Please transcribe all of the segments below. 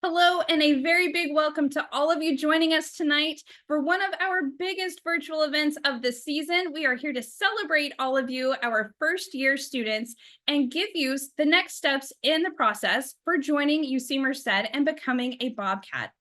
Hello, and a very big welcome to all of you joining us tonight for one of our biggest virtual events of the season. We are here to celebrate all of you, our first year students, and give you the next steps in the process for joining UC Merced and becoming a Bobcat.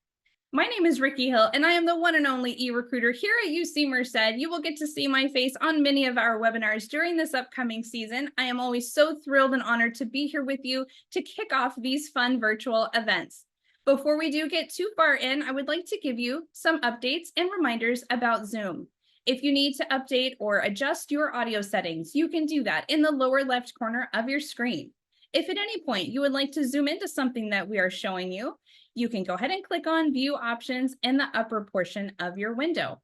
My name is Ricky Hill, and I am the one and only e-recruiter here at UC Merced. You will get to see my face on many of our webinars during this upcoming season. I am always so thrilled and honored to be here with you to kick off these fun virtual events. Before we do get too far in, I would like to give you some updates and reminders about Zoom. If you need to update or adjust your audio settings, you can do that in the lower left corner of your screen. If at any point you would like to zoom into something that we are showing you, you can go ahead and click on View Options in the upper portion of your window.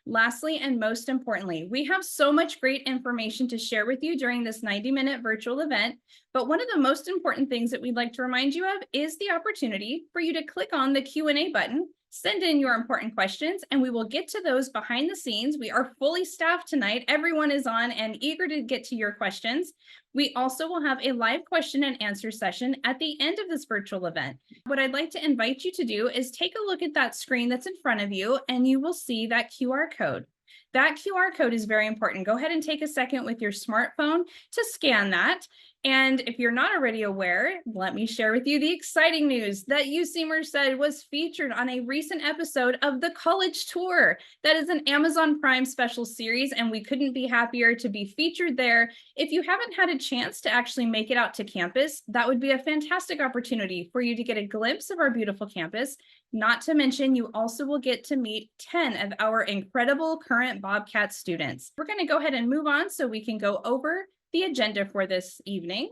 Lastly, and most importantly, we have so much great information to share with you during this 90-minute virtual event, but one of the most important things that we'd like to remind you of is the opportunity for you to click on the Q&A button, send in your important questions, and we will get to those behind the scenes. We are fully staffed tonight. Everyone is on and eager to get to your questions. We also will have a live question and answer session at the end of this virtual event. What I'd like to invite you to do is take a look at that screen that's in front of you, and you will see that QR code. That QR code is very important. Go ahead and take a second with your smartphone to scan that. And if you're not already aware, let me share with you the exciting news that UC Merced was featured on a recent episode of The College Tour. That is an Amazon Prime special series, and we couldn't be happier to be featured there. If you haven't had a chance to actually make it out to campus, that would be a fantastic opportunity for you to get a glimpse of our beautiful campus. Not to mention, you also will get to meet 10 of our incredible current Bobcat students. We're going to go ahead and move on so we can go over the agenda for this evening.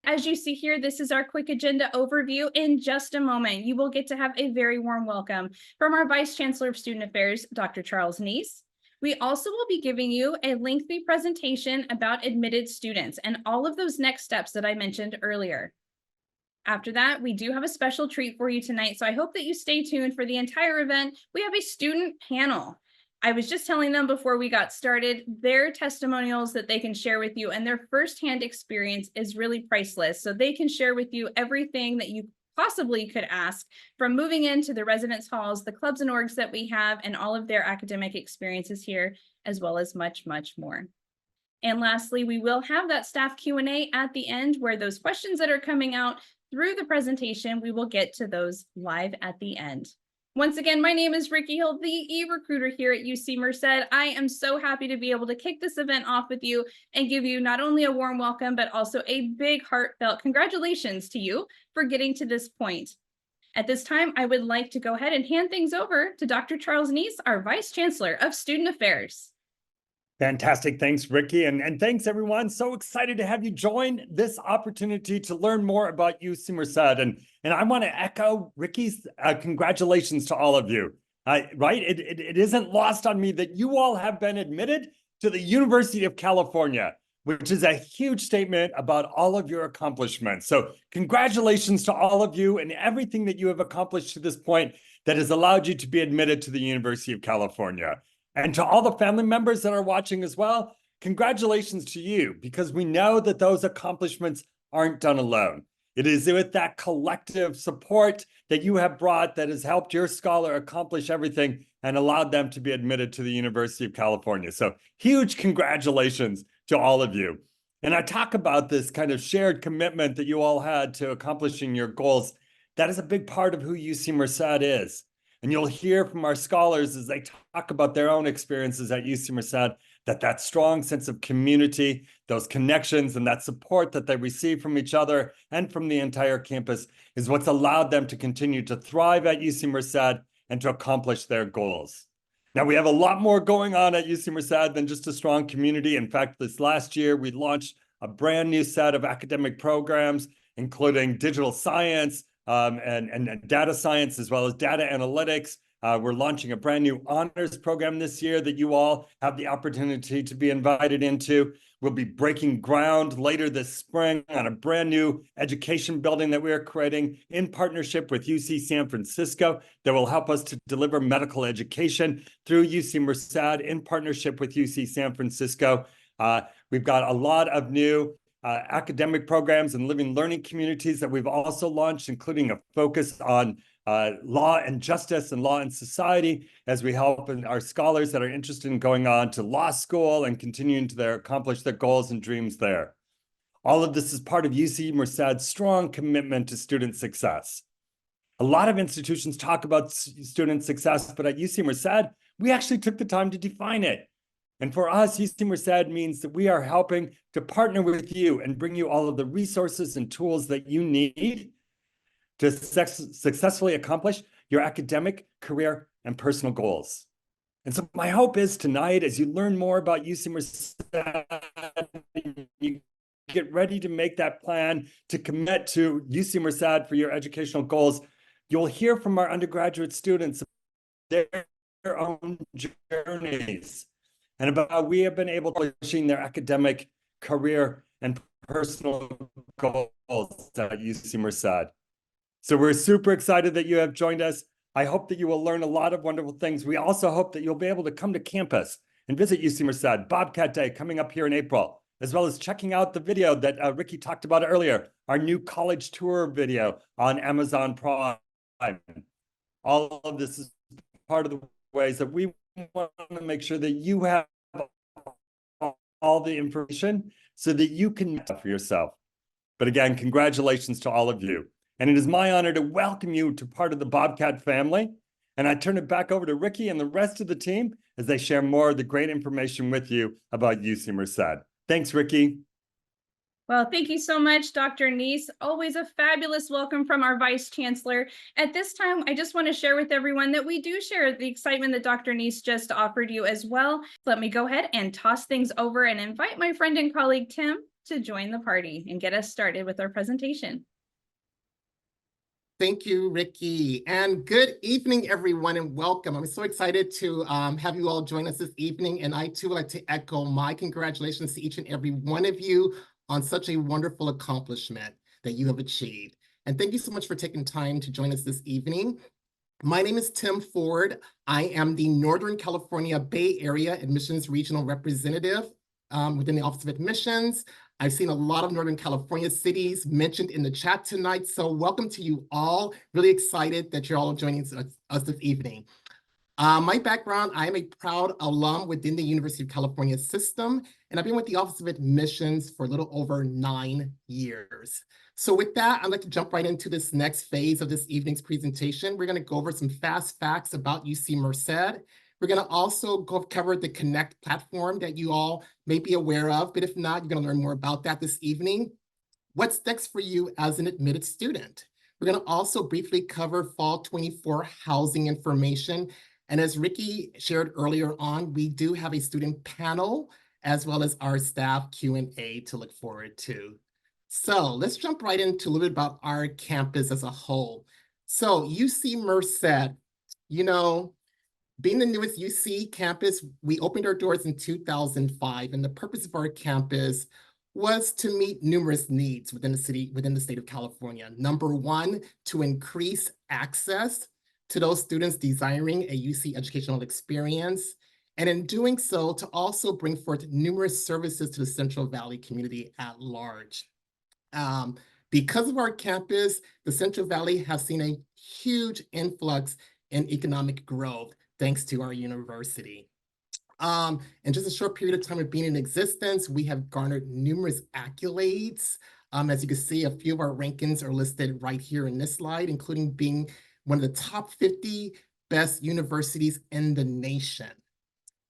As you see here, this is our quick agenda overview. In just a moment, you will get to have a very warm welcome from our Vice Chancellor of Student Affairs, Dr. Charles Neese. We also will be giving you a lengthy presentation about admitted students and all of those next steps that I mentioned earlier. After that, we do have a special treat for you tonight, so I hope that you stay tuned for the entire event. We have a student panel. I was just telling them before we got started, their testimonials that they can share with you and their firsthand experience is really priceless. So they can share with you everything that you possibly could ask, from moving into the residence halls, the clubs and orgs that we have, and all of their academic experiences here, as well as much, much more. And lastly, we will have that staff Q&A at the end, where those questions that are coming out through the presentation, we will get to those live at the end. Once again, my name is Ricky Hill, the e-recruiter here at UC Merced. I am so happy to be able to kick this event off with you and give you not only a warm welcome, but also a big heartfelt congratulations to you for getting to this point. At this time, I would like to go ahead and hand things over to Dr. Charles Neese, our Vice Chancellor of Student Affairs. Fantastic. Thanks, Ricky. And thanks, everyone. So excited to have you join this opportunity to learn more about UC Merced. And I want to echo Ricky's congratulations to all of you. Right? It isn't lost on me that you all have been admitted to the University of California, which is a huge statement about all of your accomplishments. So congratulations to all of you and everything that you have accomplished to this point that has allowed you to be admitted to the University of California. And to all the family members that are watching as well, congratulations to you, because we know that those accomplishments aren't done alone. It is with that collective support that you have brought that has helped your scholar accomplish everything and allowed them to be admitted to the University of California. So huge congratulations to all of you. And I talk about this kind of shared commitment that you all had to accomplishing your goals. That is a big part of who UC Merced is. And you'll hear from our scholars as they talk about their own experiences at UC Merced, that strong sense of community, those connections, and that support that they receive from each other and from the entire campus is what's allowed them to continue to thrive at UC Merced and to accomplish their goals. Now, we have a lot more going on at UC Merced than just a strong community. In fact, this last year, we launched a brand new set of academic programs, including digital science, and data science, as well as data analytics. We're launching a brand new honors program this year that you all have the opportunity to be invited into. We'll be breaking ground later this spring on a brand new education building that we are creating in partnership with UC San Francisco that will help us to deliver medical education through UC Merced in partnership with UC San Francisco. We've got a lot of new academic programs and living learning communities that we've also launched, including a focus on law and justice and law and society, as we help our scholars that are interested in going on to law school and continuing to accomplish their goals and dreams there. All of this is part of UC Merced's strong commitment to student success. A lot of institutions talk about student success, but at UC Merced, we actually took the time to define it. And for us, UC Merced means that we are helping to partner with you and bring you all of the resources and tools that you need to successfully accomplish your academic, career, and personal goals. And so my hope is tonight, as you learn more about UC Merced, you get ready to make that plan to commit to UC Merced for your educational goals, you'll hear from our undergraduate students their own journeys and about how we have been able to achieve their academic, career, and personal goals at UC Merced. So we're super excited that you have joined us. I hope that you will learn a lot of wonderful things. We also hope that you'll be able to come to campus and visit UC Merced, Bobcat Day coming up here in April, as well as checking out the video that Ricky talked about earlier, our new college tour video on Amazon Prime. All of this is part of the ways that we want to make sure that you have all the information so that you can for yourself. But again, congratulations to all of you. And it is my honor to welcome you to part of the Bobcat family. And I turn it back over to Ricky and the rest of the team as they share more of the great information with you about UC Merced. Thanks, Ricky. Well, thank you so much, Dr. Neese. Always a fabulous welcome from our Vice Chancellor. At this time, I just want to share with everyone that we do share the excitement that Dr. Neese just offered you as well. Let me go ahead and toss things over and invite my friend and colleague, Tim, to join the party and get us started with our presentation. Thank you, Ricky, and good evening, everyone, and welcome. I'm so excited to have you all join us this evening, and I too would like to echo my congratulations to each and every one of you on such a wonderful accomplishment that you have achieved. And thank you so much for taking time to join us this evening. My name is Tim Ford. I am the Northern California Bay Area Admissions Regional Representative within the Office of Admissions. I've seen a lot of Northern California cities mentioned in the chat tonight, so welcome to you all. Really excited that you're all joining us this evening. My background, I am a proud alum within the University of California system, and I've been with the Office of Admissions for a little over 9 years. So with that, I'd like to jump right into this next phase of this evening's presentation. We're going to go over some fast facts about UC Merced. We're going to also cover the Connect platform that you all may be aware of, but if not, you're going to learn more about that this evening. What's next for you as an admitted student? We're going to also briefly cover Fall 24 housing information. And as Ricky shared earlier on, we do have a student panel as well as our staff Q&A to look forward to. So let's jump right into a little bit about our campus as a whole. So UC Merced, you know, being the newest UC campus, we opened our doors in 2005, and the purpose of our campus was to meet numerous needs within the state of California. Number one, to increase access to those students desiring a UC educational experience, and in doing so, to also bring forth numerous services to the Central Valley community at large. Because of our campus, the Central Valley has seen a huge influx in economic growth, thanks to our university. In just a short period of time of being in existence, we have garnered numerous accolades. As you can see, a few of our rankings are listed right here in this slide, including being one of the top 50 best universities in the nation.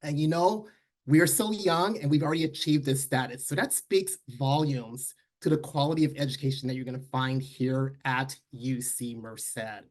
And you know, we are so young and we've already achieved this status. So that speaks volumes to the quality of education that you're going to find here at UC Merced.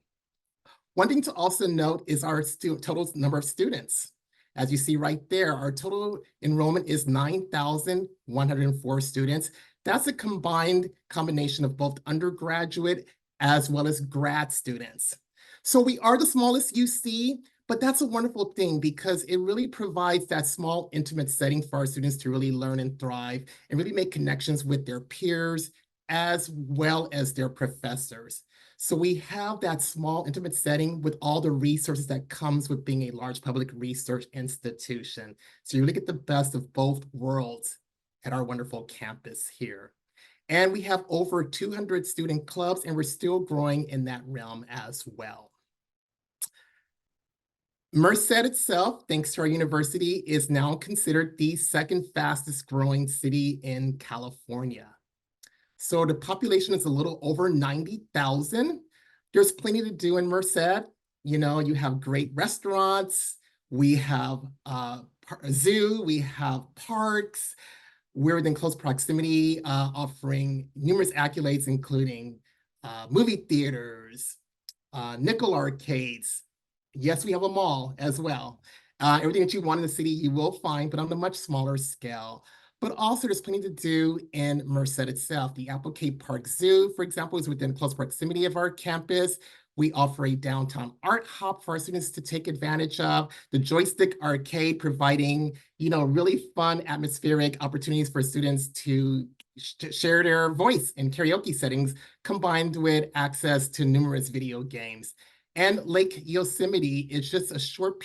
One thing to also note is our total number of students. As you see right there, our total enrollment is 9,104 students. That's a combination of both undergraduate as well as grad students. So we are the smallest UC, but that's a wonderful thing because it really provides that small, intimate setting for our students to really learn and thrive and really make connections with their peers as well as their professors. So we have that small, intimate setting with all the resources that comes with being a large public research institution. So you really get the best of both worlds at our wonderful campus here. And we have over 200 student clubs, and we're still growing in that realm as well. Merced itself, thanks to our university, is now considered the second fastest growing city in California. So the population is a little over 90,000. There's plenty to do in Merced. You know, you have great restaurants. We have a zoo. We have parks. We're within close proximity, offering numerous accolades, including movie theaters, nickel arcades. Yes, we have a mall as well. Everything that you want in the city, you will find, but on a much smaller scale. But also there's plenty to do in Merced itself. The Applegate Park Zoo, for example, is within close proximity of our campus. We offer a downtown art hop for our students to take advantage of. The Joystick Arcade providing, you know, really fun atmospheric opportunities for students to share their voice in karaoke settings, combined with access to numerous video games. And Lake Yosemite is just a short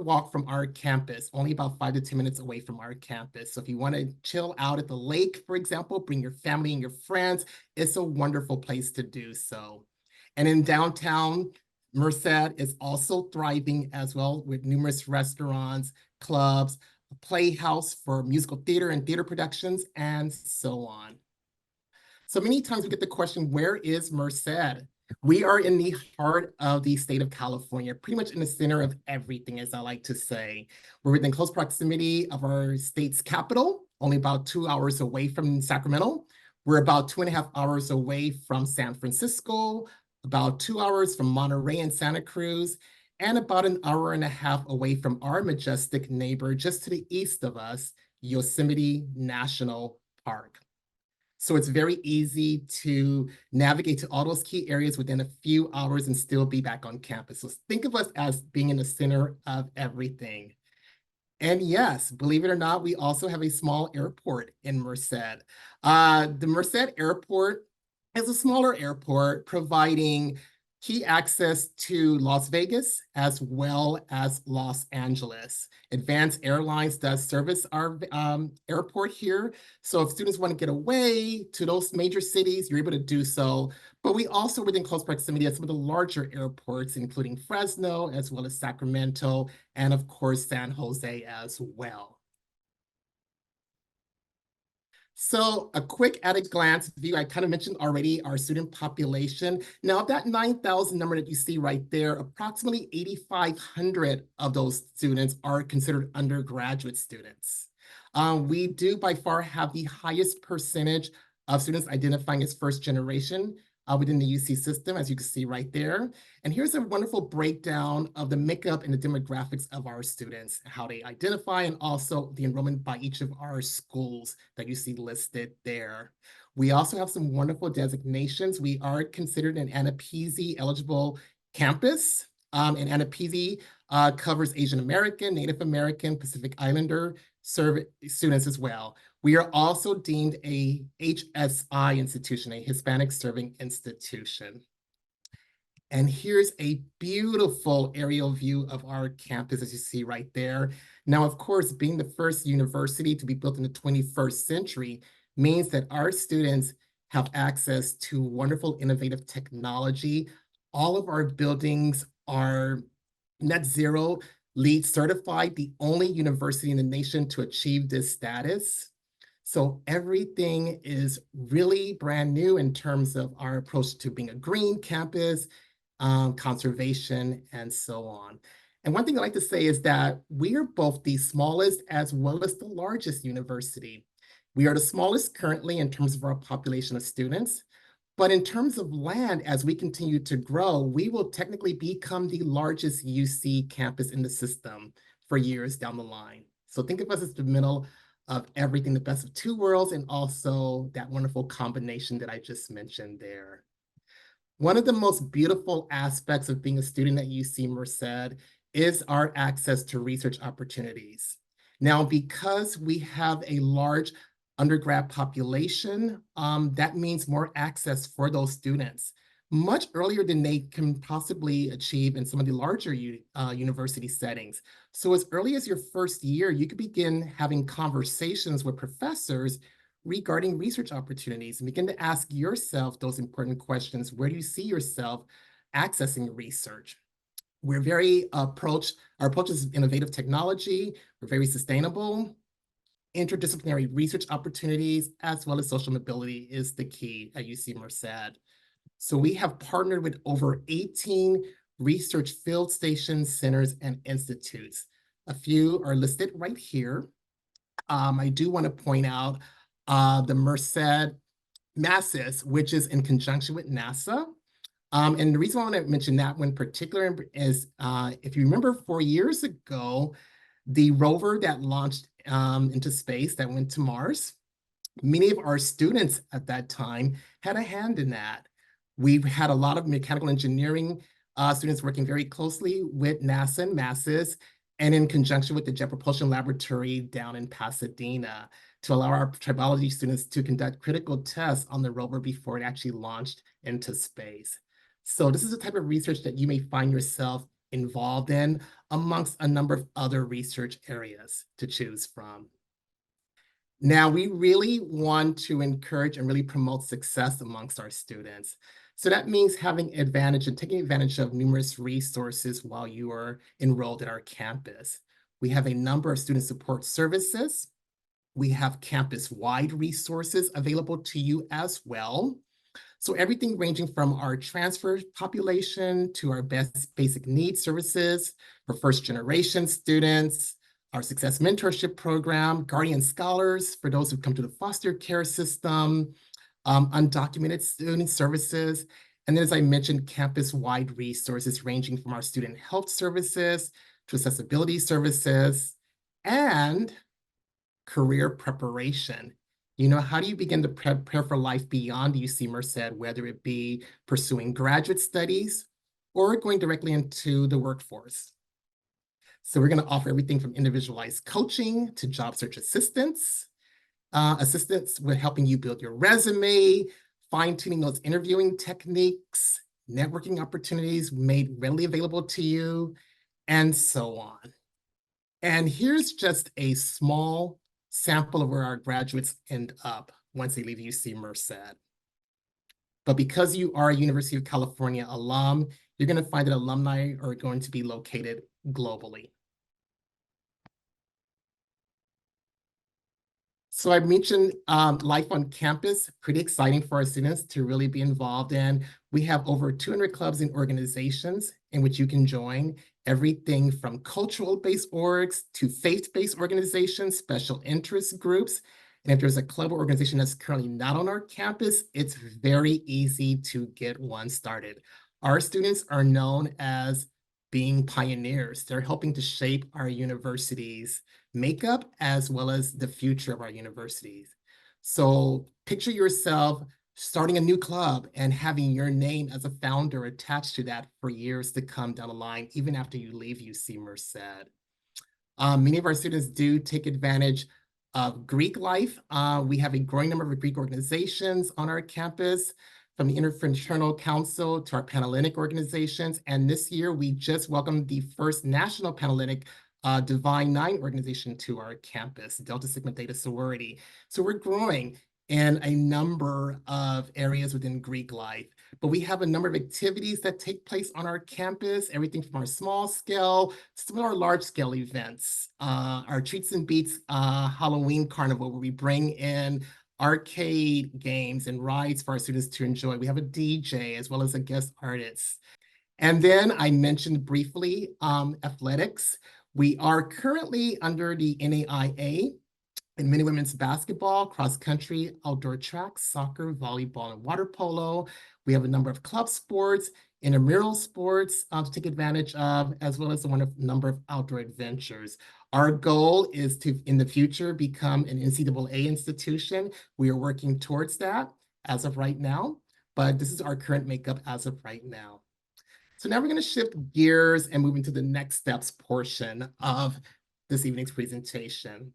walk from our campus, only about 5 to 10 minutes away from our campus. So if you want to chill out at the lake, for example, bring your family and your friends, it's a wonderful place to do so. And in downtown, Merced is also thriving as well, with numerous restaurants, clubs, a playhouse for musical theater and theater productions, and so on. So many times we get the question, where is Merced? We are in the heart of the state of California, pretty much in the center of everything, as I like to say. We're within close proximity of our state's capital, only about 2 hours away from Sacramento. We're about 2.5 hours away from San Francisco, about 2 hours from Monterey and Santa Cruz, and about 1.5 hours away from our majestic neighbor just to the east of us, Yosemite National Park. So it's very easy to navigate to all those key areas within a few hours and still be back on campus. So think of us as being in the center of everything. And yes, believe it or not, we also have a small airport in Merced. The Merced Airport is a smaller airport providing key access to Las Vegas as well as Los Angeles. Advanced Airlines does service our airport here. So if students want to get away to those major cities, you're able to do so. But we also within close proximity of some of the larger airports, including Fresno, as well as Sacramento, and of course, San Jose as well. So a quick at a glance view, I kind of mentioned already our student population. Now of that 9,000 number that you see right there, approximately 8,500 of those students are considered undergraduate students. We do by far have the highest percentage of students identifying as first generation within the UC system, as you can see right there. And here's a wonderful breakdown of the makeup and the demographics of our students, how they identify, and also the enrollment by each of our schools that you see listed there. We also have some wonderful designations. We are considered an ANAPESI eligible campus, and ANAPESI covers Asian American, Native American, Pacific Islander students as well. We are also deemed a HSI institution, a Hispanic Serving Institution. And here's a beautiful aerial view of our campus, as you see right there. Now, of course, being the first university to be built in the 21st century means that our students have access to wonderful, innovative technology. All of our buildings are net zero LEED certified, the only university in the nation to achieve this status. So everything is really brand new in terms of our approach to being a green campus, conservation, and so on. And one thing I like to say is that we are both the smallest as well as the largest university. We are the smallest currently in terms of our population of students, but in terms of land, as we continue to grow, we will technically become the largest UC campus in the system for years down the line. So think of us as the middle of everything, the best of two worlds, and also that wonderful combination that I just mentioned there. One of the most beautiful aspects of being a student at UC Merced is our access to research opportunities. Now, because we have a large undergrad population, that means more access for those students, much earlier than they can possibly achieve in some of the larger university settings. So as early as your first year, you could begin having conversations with professors regarding research opportunities and begin to ask yourself those important questions. Where do you see yourself accessing research? We're our approach is innovative technology. We're very sustainable. Interdisciplinary research opportunities, as well as social mobility, is the key at UC Merced. So we have partnered with over 18 research field stations, centers, and institutes. A few are listed right here. I do want to point out the Merced MASIS, which is in conjunction with NASA. And the reason I want to mention that one in particular is, if you remember 4 years ago, the rover that launched into space that went to Mars, many of our students at that time had a hand in that. We've had a lot of mechanical engineering students working very closely with NASA and MASIS, and in conjunction with the Jet Propulsion Laboratory down in Pasadena, to allow our tribology students to conduct critical tests on the rover before it actually launched into space. So this is the type of research that you may find yourself involved in, amongst a number of other research areas to choose from. Now, we really want to encourage and really promote success amongst our students. So that means having advantage and taking advantage of numerous resources while you are enrolled at our campus. We have a number of student support services. We have campus-wide resources available to you as well. So everything ranging from our transfer population to our basic needs services for first-generation students, our Success Mentorship Program, Guardian Scholars for those who come to the foster care system, undocumented student services, and then, as I mentioned, campus-wide resources ranging from our student health services to accessibility services and career preparation. You know, how do you begin to prepare for life beyond UC Merced, whether it be pursuing graduate studies or going directly into the workforce? So we're going to offer everything from individualized coaching to job search assistance, assistance with helping you build your resume, fine-tuning those interviewing techniques, networking opportunities made readily available to you, and so on. And here's just a small sample of where our graduates end up once they leave UC Merced. But because you are a University of California alum, you're going to find that alumni are going to be located globally. So I mentioned life on campus, pretty exciting for our students to really be involved in. We have over 200 clubs and organizations in which you can join, everything from cultural-based orgs to faith-based organizations, special interest groups. And if there's a club or organization that's currently not on our campus, it's very easy to get one started. Our students are known as being pioneers. They're helping to shape our university's makeup as well as the future of our universities. So picture yourself starting a new club and having your name as a founder attached to that for years to come down the line, even after you leave UC Merced. Many of our students do take advantage of Greek life. We have a growing number of Greek organizations on our campus, from the Interfraternal Council to our Panhellenic organizations. And this year, we just welcomed the first national Panhellenic Divine Nine organization to our campus, Delta Sigma Theta Sorority. So we're growing in a number of areas within Greek life. But we have a number of activities that take place on our campus, everything from our small scale to some of our large scale events. Our Treats and Beats Halloween Carnival, where we bring in arcade games and rides for our students to enjoy. We have a DJ as well as a guest artist. And then I mentioned briefly athletics. We are currently under the NAIA in men and women's basketball, cross country, outdoor track, soccer, volleyball, and water polo. We have a number of club sports, intramural sports to take advantage of, as well as a number of outdoor adventures. Our goal is to, in the future, become an NCAA institution. We are working towards that as of right now, but this is our current makeup as of right now. So now we're going to shift gears and move into the next steps portion of this evening's presentation.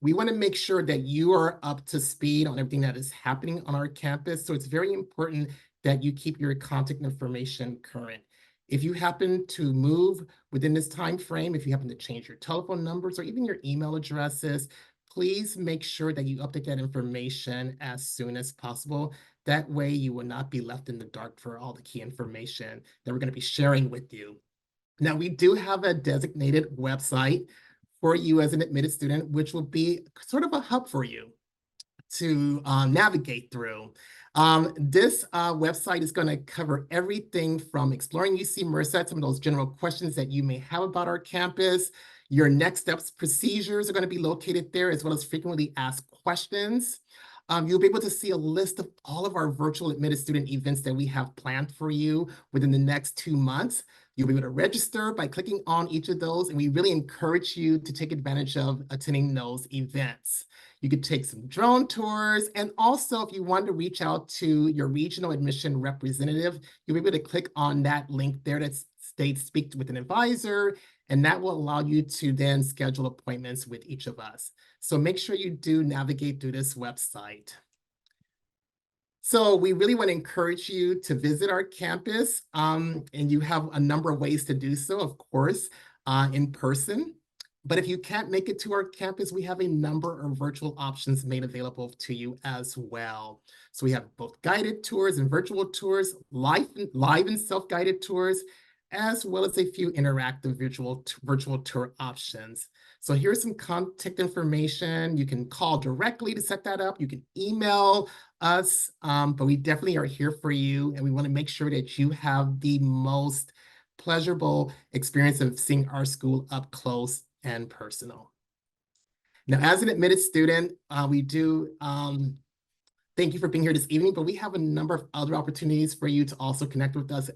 We want to make sure that you are up to speed on everything that is happening on our campus. So it's very important that you keep your contact information current. If you happen to move within this time frame, if you happen to change your telephone numbers or even your email addresses, please make sure that you update that information as soon as possible. That way you will not be left in the dark for all the key information that we're going to be sharing with you. Now, we do have a designated website for you as an admitted student, which will be sort of a hub for you to navigate through. This website is going to cover everything from exploring UC Merced, some of those general questions that you may have about our campus. Your next steps procedures are going to be located there, as well as frequently asked questions. You'll be able to see a list of all of our virtual admitted student events that we have planned for you within the next 2 months. You'll be able to register by clicking on each of those, and we really encourage you to take advantage of attending those events. You could take some drone tours, and also if you want to reach out to your regional admission representative, you'll be able to click on that link there that states speak with an advisor, and that will allow you to then schedule appointments with each of us. So make sure you do navigate through this website. So we really want to encourage you to visit our campus, and you have a number of ways to do so, of course, in person. But if you can't make it to our campus, we have a number of virtual options made available to you as well. So we have both guided tours and virtual tours, live and self-guided tours, as well as a few interactive virtual tour options. So here's some contact information. You can call directly to set that up. You can email us, but we definitely are here for you, and we want to make sure that you have the most pleasurable experience of seeing our school up close and personal. Now, as an admitted student, we do thank you for being here this evening, but we have a number of other opportunities for you to also connect with us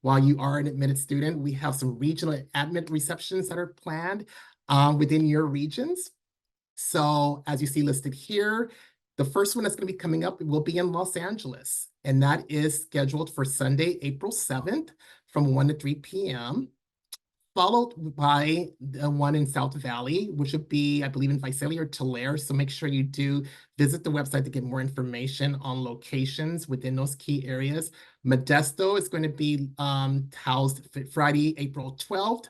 while you are an admitted student. We have some regional admit receptions that are planned within your regions. So as you see listed here, the first one that's going to be coming up will be in Los Angeles, and that is scheduled for Sunday, April 7th from 1 to 3 p.m., followed by the one in South Valley, which would be, I believe, in Visalia or Tulare. So make sure you do visit the website to get more information on locations within those key areas. Modesto is going to be housed Friday, April 12th.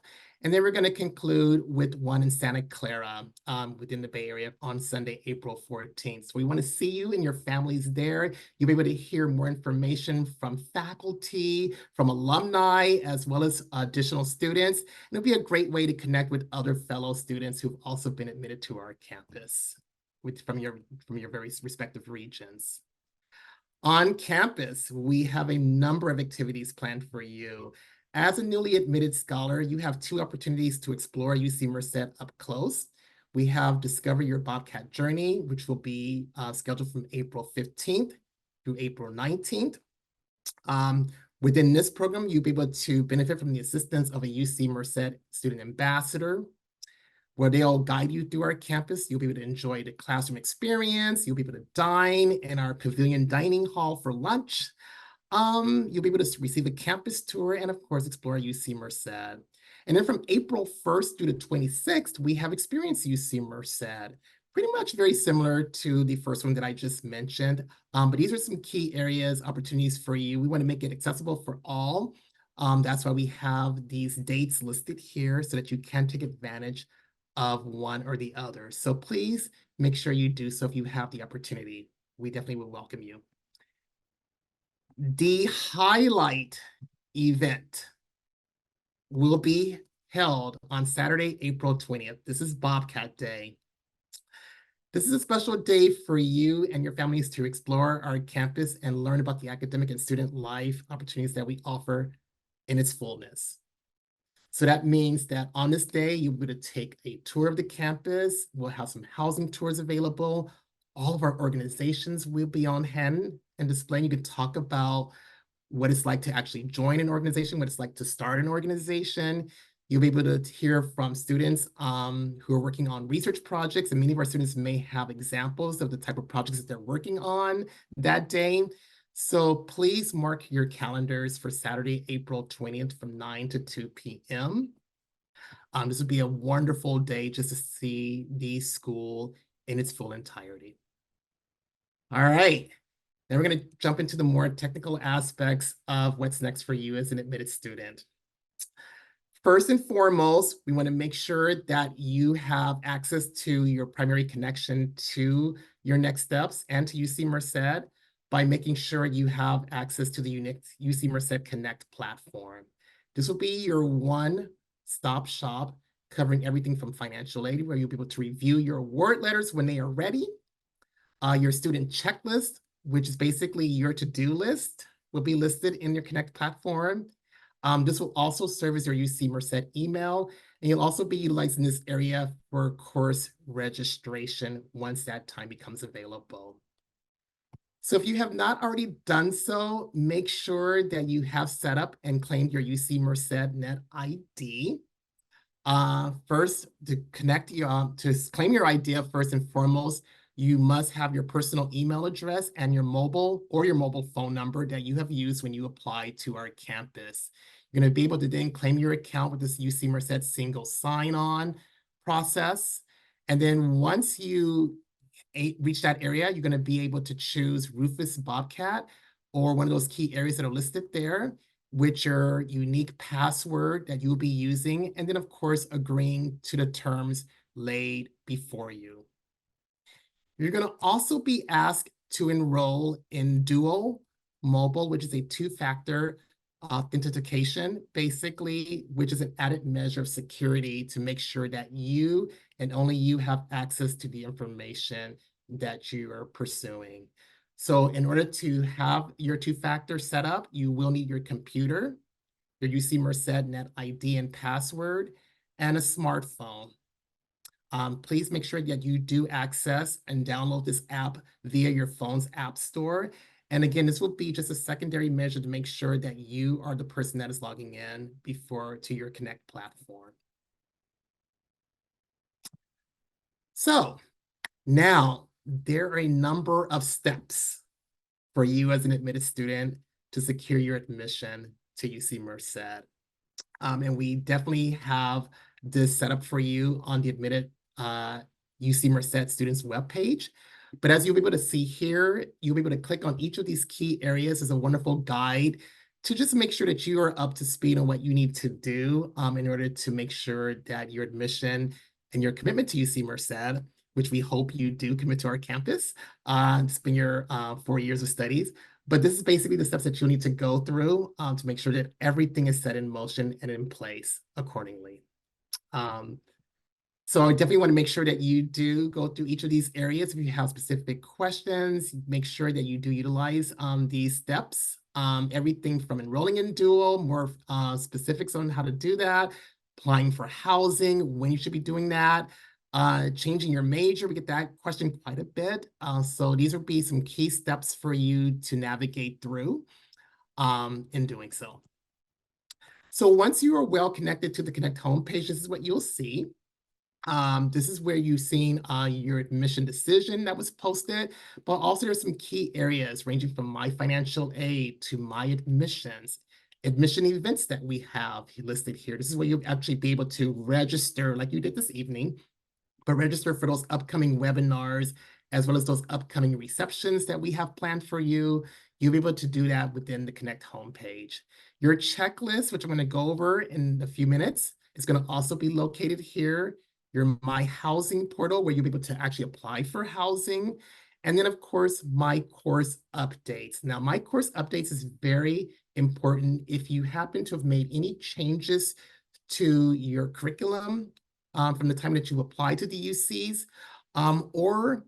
And then we're going to conclude with one in Santa Clara within the Bay Area on Sunday, April 14th. So we want to see you and your families there. You'll be able to hear more information from faculty, from alumni, as well as additional students. And it'll be a great way to connect with other fellow students who've also been admitted to our campus from your various respective regions. On campus, we have a number of activities planned for you. As a newly admitted scholar, you have 2 opportunities to explore UC Merced up close. We have Discover Your Bobcat Journey, which will be scheduled from April 15th through April 19th. Within this program, you'll be able to benefit from the assistance of a UC Merced student ambassador, where they'll guide you through our campus. You'll be able to enjoy the classroom experience. You'll be able to dine in our pavilion dining hall for lunch. You'll be able to receive a campus tour and, of course, explore UC Merced. And then from April 1st through the 26th, we have Experience UC Merced, pretty much very similar to the first one that I just mentioned. But these are some key areas, opportunities for you. We want to make it accessible for all. That's why we have these dates listed here so that you can take advantage of one or the other. So please make sure you do so if you have the opportunity. We definitely will welcome you. The highlight event will be held on Saturday, April 20th. This is Bobcat Day. This is a special day for you and your families to explore our campus and learn about the academic and student life opportunities that we offer in its fullness. So that means that on this day, you'll be able to take a tour of the campus. We'll have some housing tours available. All of our organizations will be on hand and display. You can talk about what it's like to actually join an organization, what it's like to start an organization. You'll be able to hear from students who are working on research projects, and many of our students may have examples of the type of projects that they're working on that day. So please mark your calendars for Saturday, April 20th from 9 to 2 p.m. This would be a wonderful day just to see the school in its full entirety. All right. Then we're going to jump into the more technical aspects of what's next for you as an admitted student. First and foremost, we want to make sure that you have access to your primary connection to your next steps and to UC Merced by making sure you have access to the unique UC Merced Connect platform. This will be your one-stop shop covering everything from financial aid, where you'll be able to review your award letters when they are ready, your student checklist, which is basically your to-do list, will be listed in your Connect platform. This will also serve as your UC Merced email, and you'll also be utilizing this area for course registration once that time becomes available. So if you have not already done so, make sure that you have set up and claimed your UC Merced Net ID. First, to claim your ID, first and foremost, you must have your personal email address and your mobile phone number that you have used when you apply to our campus. You're going to be able to then claim your account with this UC Merced single sign-on process. And then once you reach that area, you're going to be able to choose Rufus Bobcat or one of those key areas that are listed there, with your unique password that you'll be using, and then of course agreeing to the terms laid before you. You're going to also be asked to enroll in Duo Mobile, which is a two-factor authentication, basically, which is an added measure of security to make sure that you and only you have access to the information that you are pursuing. So in order to have your two-factor set up, you will need your computer, your UC Merced Net ID and password, and a smartphone. Please make sure that you do access and download this app via your phone's app store. And again, this will be just a secondary measure to make sure that you are the person that is logging in to your Connect platform. So now there are a number of steps for you as an admitted student to secure your admission to UC Merced. And we definitely have this set up for you on the admitted UC Merced students webpage. But as you'll be able to see here, you'll be able to click on each of these key areas as a wonderful guide to just make sure that you are up to speed on what you need to do in order to make sure that your admission and your commitment to UC Merced, which we hope you do commit to our campus, spend your 4 years of studies. But this is basically the steps that you'll need to go through to make sure that everything is set in motion and in place accordingly. So I definitely want to make sure that you do go through each of these areas. If you have specific questions, make sure that you do utilize these steps. Everything from enrolling in Duo, more specifics on how to do that, applying for housing, when you should be doing that, changing your major. We get that question quite a bit. So these will be some key steps for you to navigate through in doing so. So once you are well connected to the Connect homepage, this is what you'll see. This is where you've seen your admission decision that was posted, but also there's some key areas ranging from my financial aid to my admissions, admission events that we have listed here. This is where you'll actually be able to register like you did this evening, but register for those upcoming webinars, as well as those upcoming receptions that we have planned for you. You'll be able to do that within the Connect homepage. Your checklist, which I'm going to go over in a few minutes, is going to also be located here. Your My Housing portal, where you'll be able to actually apply for housing. And then, of course, My Course Updates. Now, My Course Updates is very important if you happen to have made any changes to your curriculum from the time that you applied to the UCs, or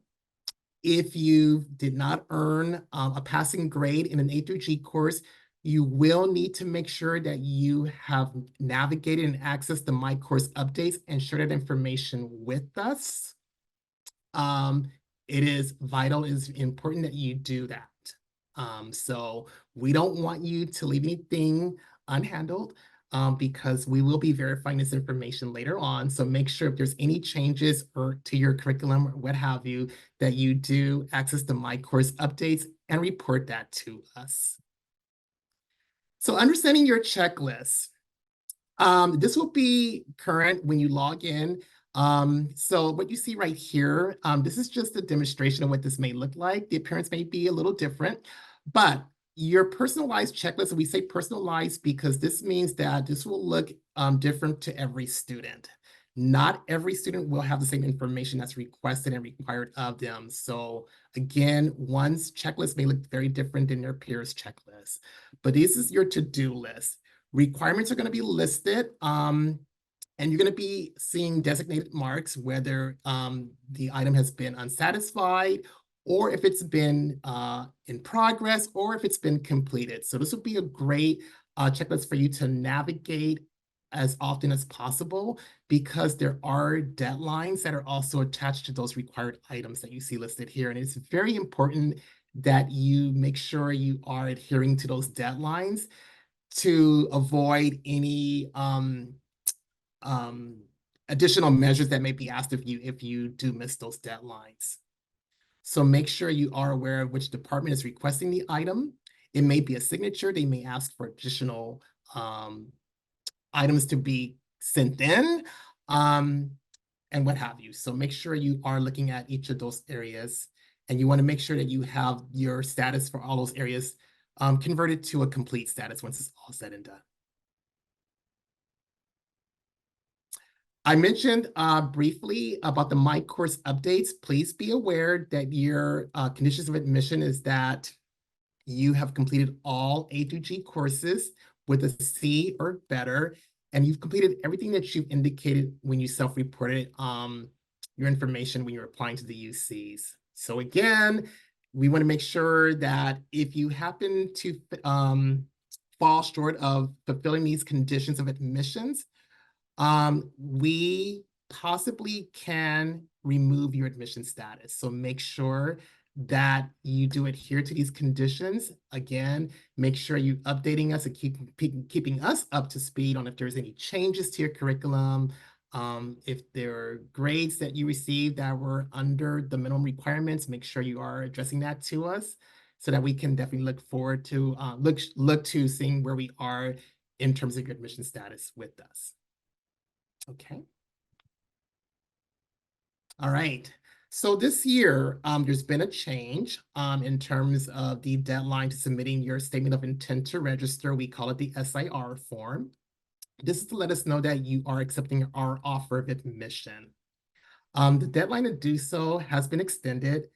if you did not earn a passing grade in an A through G course, you will need to make sure that you have navigated and accessed the My Course Updates and share that information with us. It is vital, it is important that you do that. So we don't want you to leave anything unhandled because we will be verifying this information later on. So make sure if there's any changes or to your curriculum or what have you, that you do access the My Course Updates and report that to us. So understanding your checklist. This will be current when you log in. So what you see right here, this is just a demonstration of what this may look like. The appearance may be a little different, but your personalized checklist, we say personalized because this means that this will look different to every student. Not every student will have the same information that's requested and required of them. So again, one's checklist may look very different than their peers' checklist. But this is your to-do list. Requirements are going to be listed. And you're going to be seeing designated marks, whether the item has been unsatisfied, or if it's been in progress, or if it's been completed. So this would be a great checklist for you to navigate as often as possible, because there are deadlines that are also attached to those required items that you see listed here. And it's very important that you make sure you are adhering to those deadlines to avoid any additional measures that may be asked of you if you do miss those deadlines. So make sure you are aware of which department is requesting the item. It may be a signature. They may ask for additional items to be sent in, and what have you. So make sure you are looking at each of those areas, and you want to make sure that you have your status for all those areas converted to a complete status once it's all said and done. I mentioned briefly about the My Course updates. Please be aware that your conditions of admission is that you have completed all A through G courses with a C or better, and you've completed everything that you've indicated when you self-reported your information when you're applying to the UCs. So again, we want to make sure that if you happen to fall short of fulfilling these conditions of admissions, we possibly can remove your admission status. So make sure that you do adhere to these conditions. Again, make sure you're updating us and keeping us up to speed on if there's any changes to your curriculum, if there are grades that you received that were under the minimum requirements. Make sure you are addressing that to us so that we can definitely look forward to look to seeing where we are in terms of your admission status with us. Okay. All right. So this year, there's been a change in terms of the deadline to submitting your statement of intent to register. We call it the SIR form. This is to let us know that you are accepting our offer of admission. The deadline to do so has been extended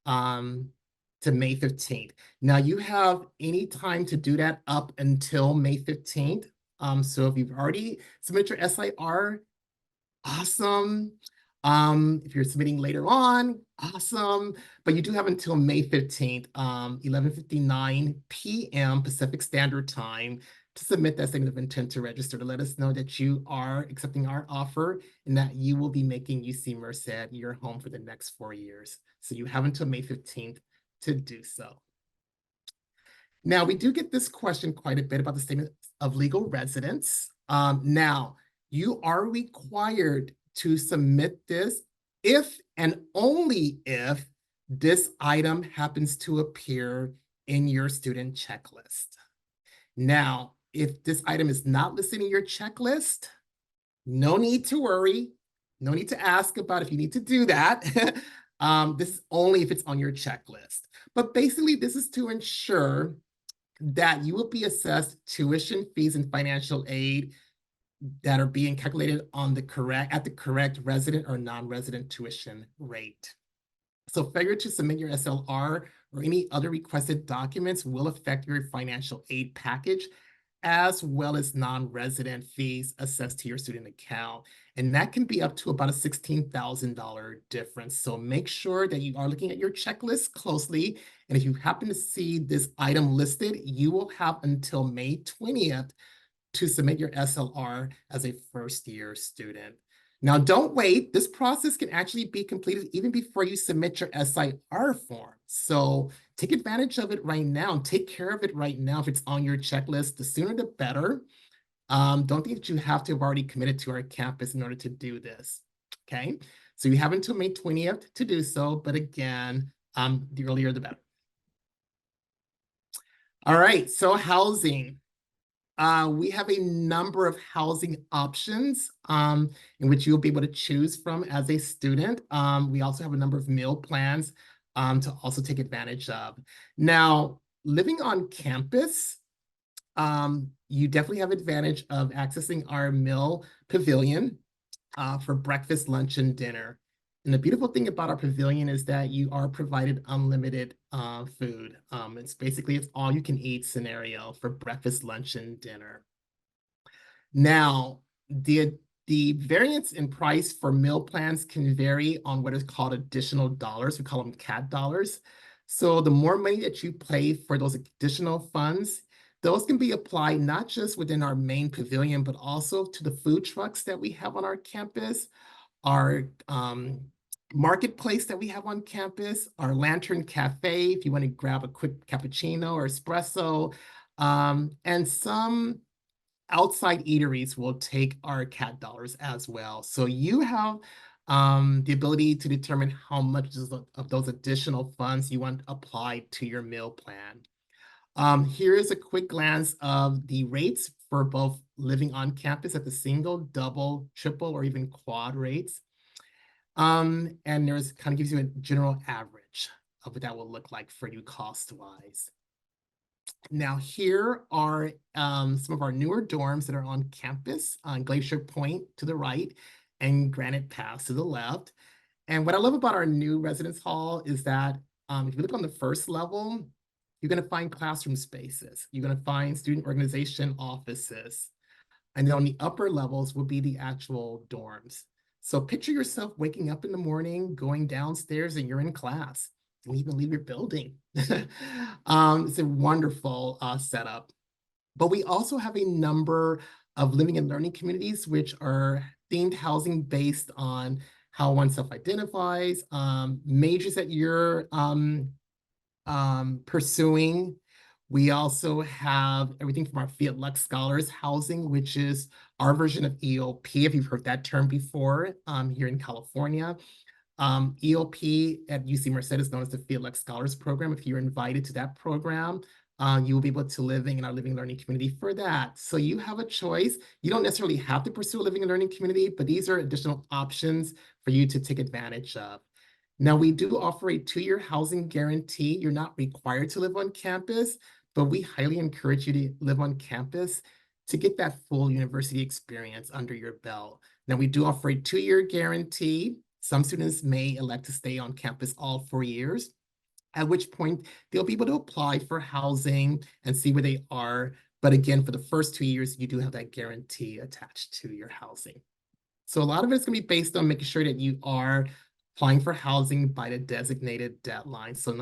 to May 15th. Now you have any time to do that up until May 15th. So if you've already submitted your SIR, awesome. If you're submitting later on, awesome. But you do have until May 15th, 11:59 p.m. Pacific Standard Time to submit that statement of intent to register, to let us know that you are accepting our offer and that you will be making UC Merced your home for the next 4 years. So you have until May 15th to do so. Now, we do get this question quite a bit about the statement of legal residence. Now, you are required to submit this if and only if this item happens to appear in your student checklist. Now, if this item is not listed in your checklist, no need to worry. No need to ask about if you need to do that. This is only if it's on your checklist. But basically, this is to ensure that you will be assessed tuition fees and financial aid that are being calculated on the correct resident or non-resident tuition rate. So failure to submit your SLR or any other requested documents will affect your financial aid package, as well as non-resident fees assessed to your student account. And that can be up to about a $16,000 difference. So make sure that you are looking at your checklist closely. And if you happen to see this item listed, you will have until May 20th to submit your SLR as a first-year student. Now, don't wait. This process can actually be completed even before you submit your SIR form. So take advantage of it right now. Take care of it right now if it's on your checklist. The sooner the better. Don't think that you have to have already committed to our campus in order to do this. Okay, so you have until May 20th to do so. But again, the earlier the better. All right, so housing. We have a number of housing options in which you'll be able to choose from as a student. We also have a number of meal plans to also take advantage of. Now, living on campus, you definitely have advantage of accessing our meal pavilion for breakfast, lunch, and dinner. And the beautiful thing about our pavilion is that you are provided unlimited food. It's all you can eat scenario for breakfast, lunch, and dinner. Now, the variance in price for meal plans can vary on what is called additional dollars. We call them CAD dollars. So the more money that you pay for those additional funds, those can be applied not just within our main pavilion, but also to the food trucks that we have on our campus, our marketplace that we have on campus, our Lantern Cafe, if you want to grab a quick cappuccino or espresso, and some outside eateries will take our CAD dollars as well. So you have the ability to determine how much of those additional funds you want applied to your meal plan. Here is a quick glance of the rates for both living on campus at the single, double, triple, or even quad rates. And there's kind of gives you a general average of what that will look like for you cost-wise. Now, here are some of our newer dorms that are on campus, on Glacier Point to the right and Granite Pass to the left. And what I love about our new residence hall is that if you look on the first level, you're going to find classroom spaces. You're going to find student organization offices. And then on the upper levels will be the actual dorms. So picture yourself waking up in the morning, going downstairs, and you're in class. Don't even leave your building. It's a wonderful setup. But we also have a number of living and learning communities, which are themed housing based on how one self-identifies, majors that you're pursuing. We also have everything from our Fiat Lux Scholars housing, which is our version of EOP, if you've heard that term before, here in California. EOP at UC Merced is known as the Fiat Lux Scholars Program. If you're invited to that program, you will be able to live in our living and learning community for that. So you have a choice. You don't necessarily have to pursue a living and learning community, but these are additional options for you to take advantage of. Now, we do offer a 2-year housing guarantee. You're not required to live on campus, but we highly encourage you to live on campus to get that full university experience under your belt. Now, we do offer a 2-year guarantee. Some students may elect to stay on campus all 4 years, at which point they'll be able to apply for housing and see where they are. But again, for the first 2 years, you do have that guarantee attached to your housing. So a lot of it is going to be based on making sure that you are applying for housing by the designated deadline. So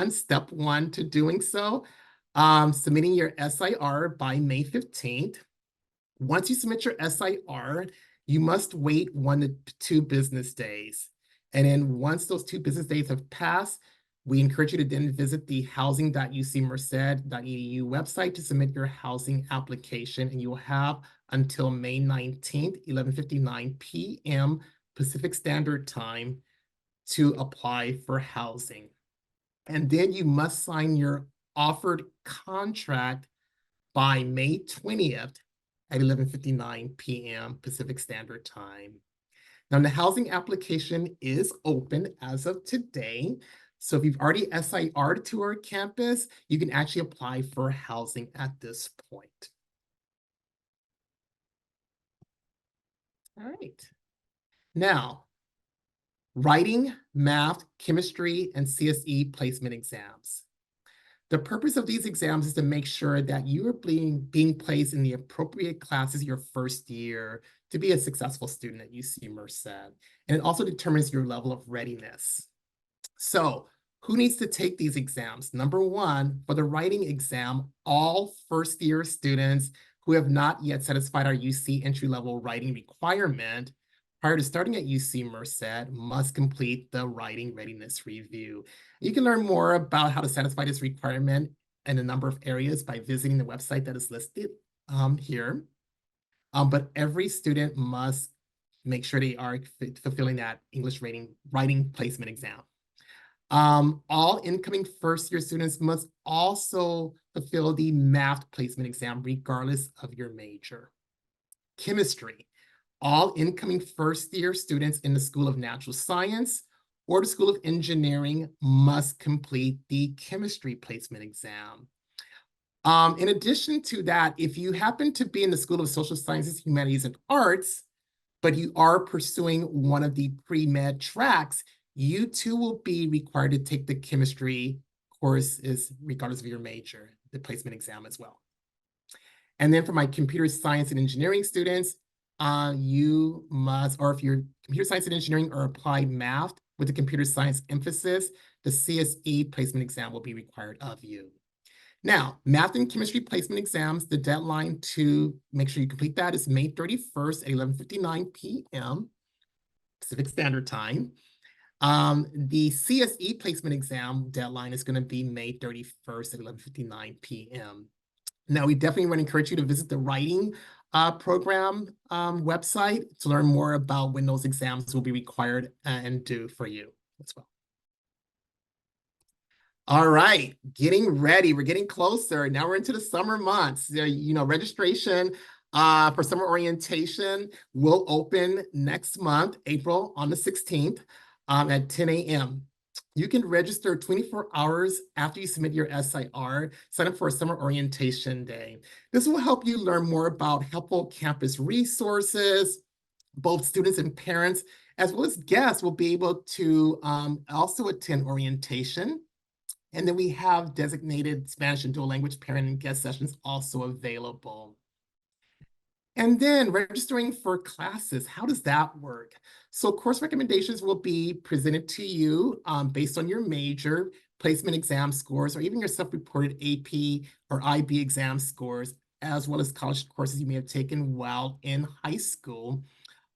step one to doing so, submitting your SIR by May 15th. Once you submit your SIR, you must wait 1 to 2 business days. And then once those 2 business days have passed, we encourage you to then visit the housing.ucmerced.edu website to submit your housing application, and you will have until May 19th, 11:59 p.m. Pacific Standard Time to apply for housing. And then you must sign your offered contract by May 20th at 11:59 p.m. Pacific Standard Time. Now, the housing application is open as of today. So if you've already SIR'd to our campus, you can actually apply for housing at this point. All right. Now, writing, math, chemistry, and CSE placement exams. The purpose of these exams is to make sure that you are being placed in the appropriate classes your first year to be a successful student at UC Merced. And it also determines your level of readiness. So who needs to take these exams? Number one, for the writing exam, all first-year students who have not yet satisfied our UC entry-level writing requirement prior to starting at UC Merced must complete the writing readiness review. You can learn more about how to satisfy this requirement in a number of areas by visiting the website that is listed here. But every student must make sure they are fulfilling that English writing placement exam. All incoming first-year students must also fulfill the math placement exam, regardless of your major. Chemistry. All incoming first-year students in the School of Natural Science or the School of Engineering must complete the chemistry placement exam. In addition to that, if you happen to be in the School of Social Sciences, Humanities, and Arts, but you are pursuing one of the pre-med tracks, you too will be required to take the chemistry courses regardless of your major, the placement exam as well. And then for my computer science and engineering students, you must, or if you're computer science and engineering or applied math with a computer science emphasis, the CSE placement exam will be required of you. Now, math and chemistry placement exams, the deadline to make sure you complete that is May 31st at 11:59 p.m. Pacific Standard Time. The CSE placement exam deadline is going to be May 31st at 11:59 p.m. Now, we definitely want to encourage you to visit the writing program website to learn more about when those exams will be required and due for you as well. All right, getting ready. We're getting closer. Now we're into the summer months. Registration for summer orientation will open next month, April on the 16th at 10 a.m. You can register 24 hours after you submit your SIR, sign up for a summer orientation day. This will help you learn more about helpful campus resources. Both students and parents, as well as guests, will be able to also attend orientation. And then we have designated Spanish and dual language parent and guest sessions also available. And then registering for classes, how does that work? So course recommendations will be presented to you based on your major, placement exam scores, or even your self-reported AP or IB exam scores, as well as college courses you may have taken while in high school.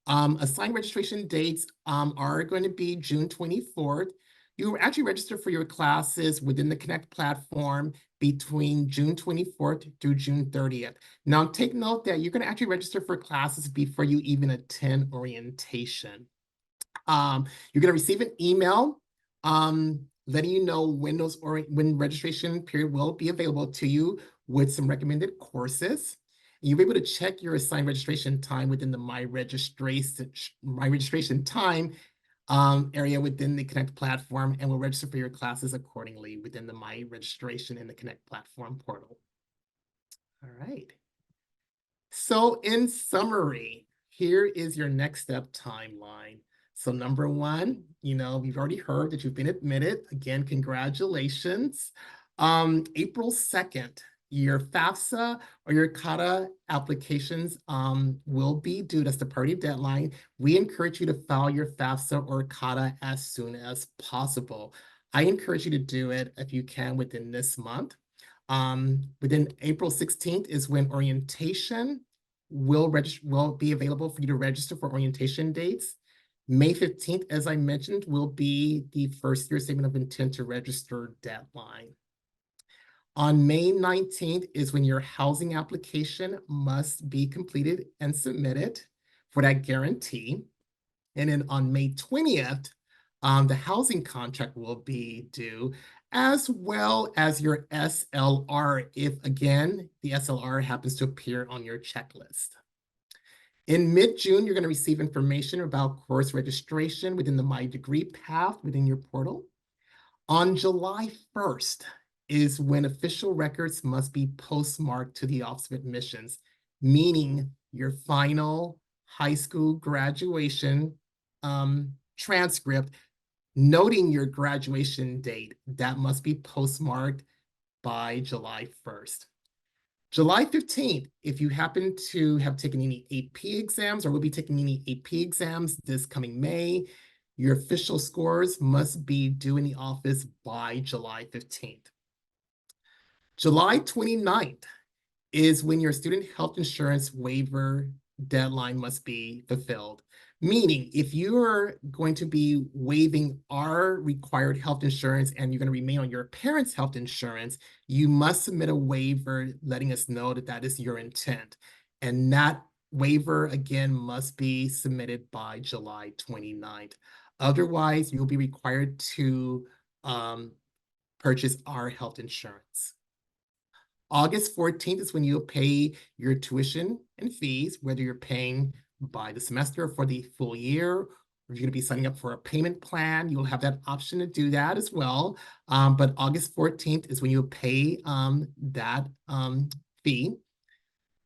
Assigned registration dates are going to be June 24th. You actually register for your classes within the Connect platform between June 24th through June 30th. Now, take note that you're going to actually register for classes before you even attend orientation. You're going to receive an email letting you know when registration period will be available to you with some recommended courses. You'll be able to check your assigned registration time within the My Registration Time area within the Connect platform, and will register for your classes accordingly within the My Registration in the Connect platform portal. All right. So in summary, here is your next step timeline. So number one, we've already heard that you've been admitted. Again, congratulations. April 2nd, your FAFSA or your CATA applications will be due. That's the priority deadline. We encourage you to file your FAFSA or CATA as soon as possible. I encourage you to do it if you can within this month. Within April 16th is when orientation will be available for you to register for orientation dates. May 15th, as I mentioned, will be the first year statement of intent to register deadline. On May 19th is when your housing application must be completed and submitted for that guarantee. And then on May 20th, the housing contract will be due, as well as your SLR, if, again, the SLR happens to appear on your checklist. In mid-June, you're going to receive information about course registration within the My Degree path within your portal. On July 1st, is when official records must be postmarked to the Office of Admissions, meaning your final high school graduation transcript noting your graduation date. That must be postmarked by July 1st. July 15th, if you happen to have taken any AP exams or will be taking any AP exams this coming May, your official scores must be due in the office by July 15th. July 29th is when your student health insurance waiver deadline must be fulfilled. Meaning, if you are going to be waiving our required health insurance and you're going to remain on your parents' health insurance, you must submit a waiver letting us know that that is your intent. And that waiver, again, must be submitted by July 29th. Otherwise, you'll be required to purchase our health insurance. August 14th is when you'll pay your tuition and fees, whether you're paying by the semester or for the full year, if you're going to be signing up for a payment plan, you'll have that option to do that as well. But August 14th is when you pay that fee.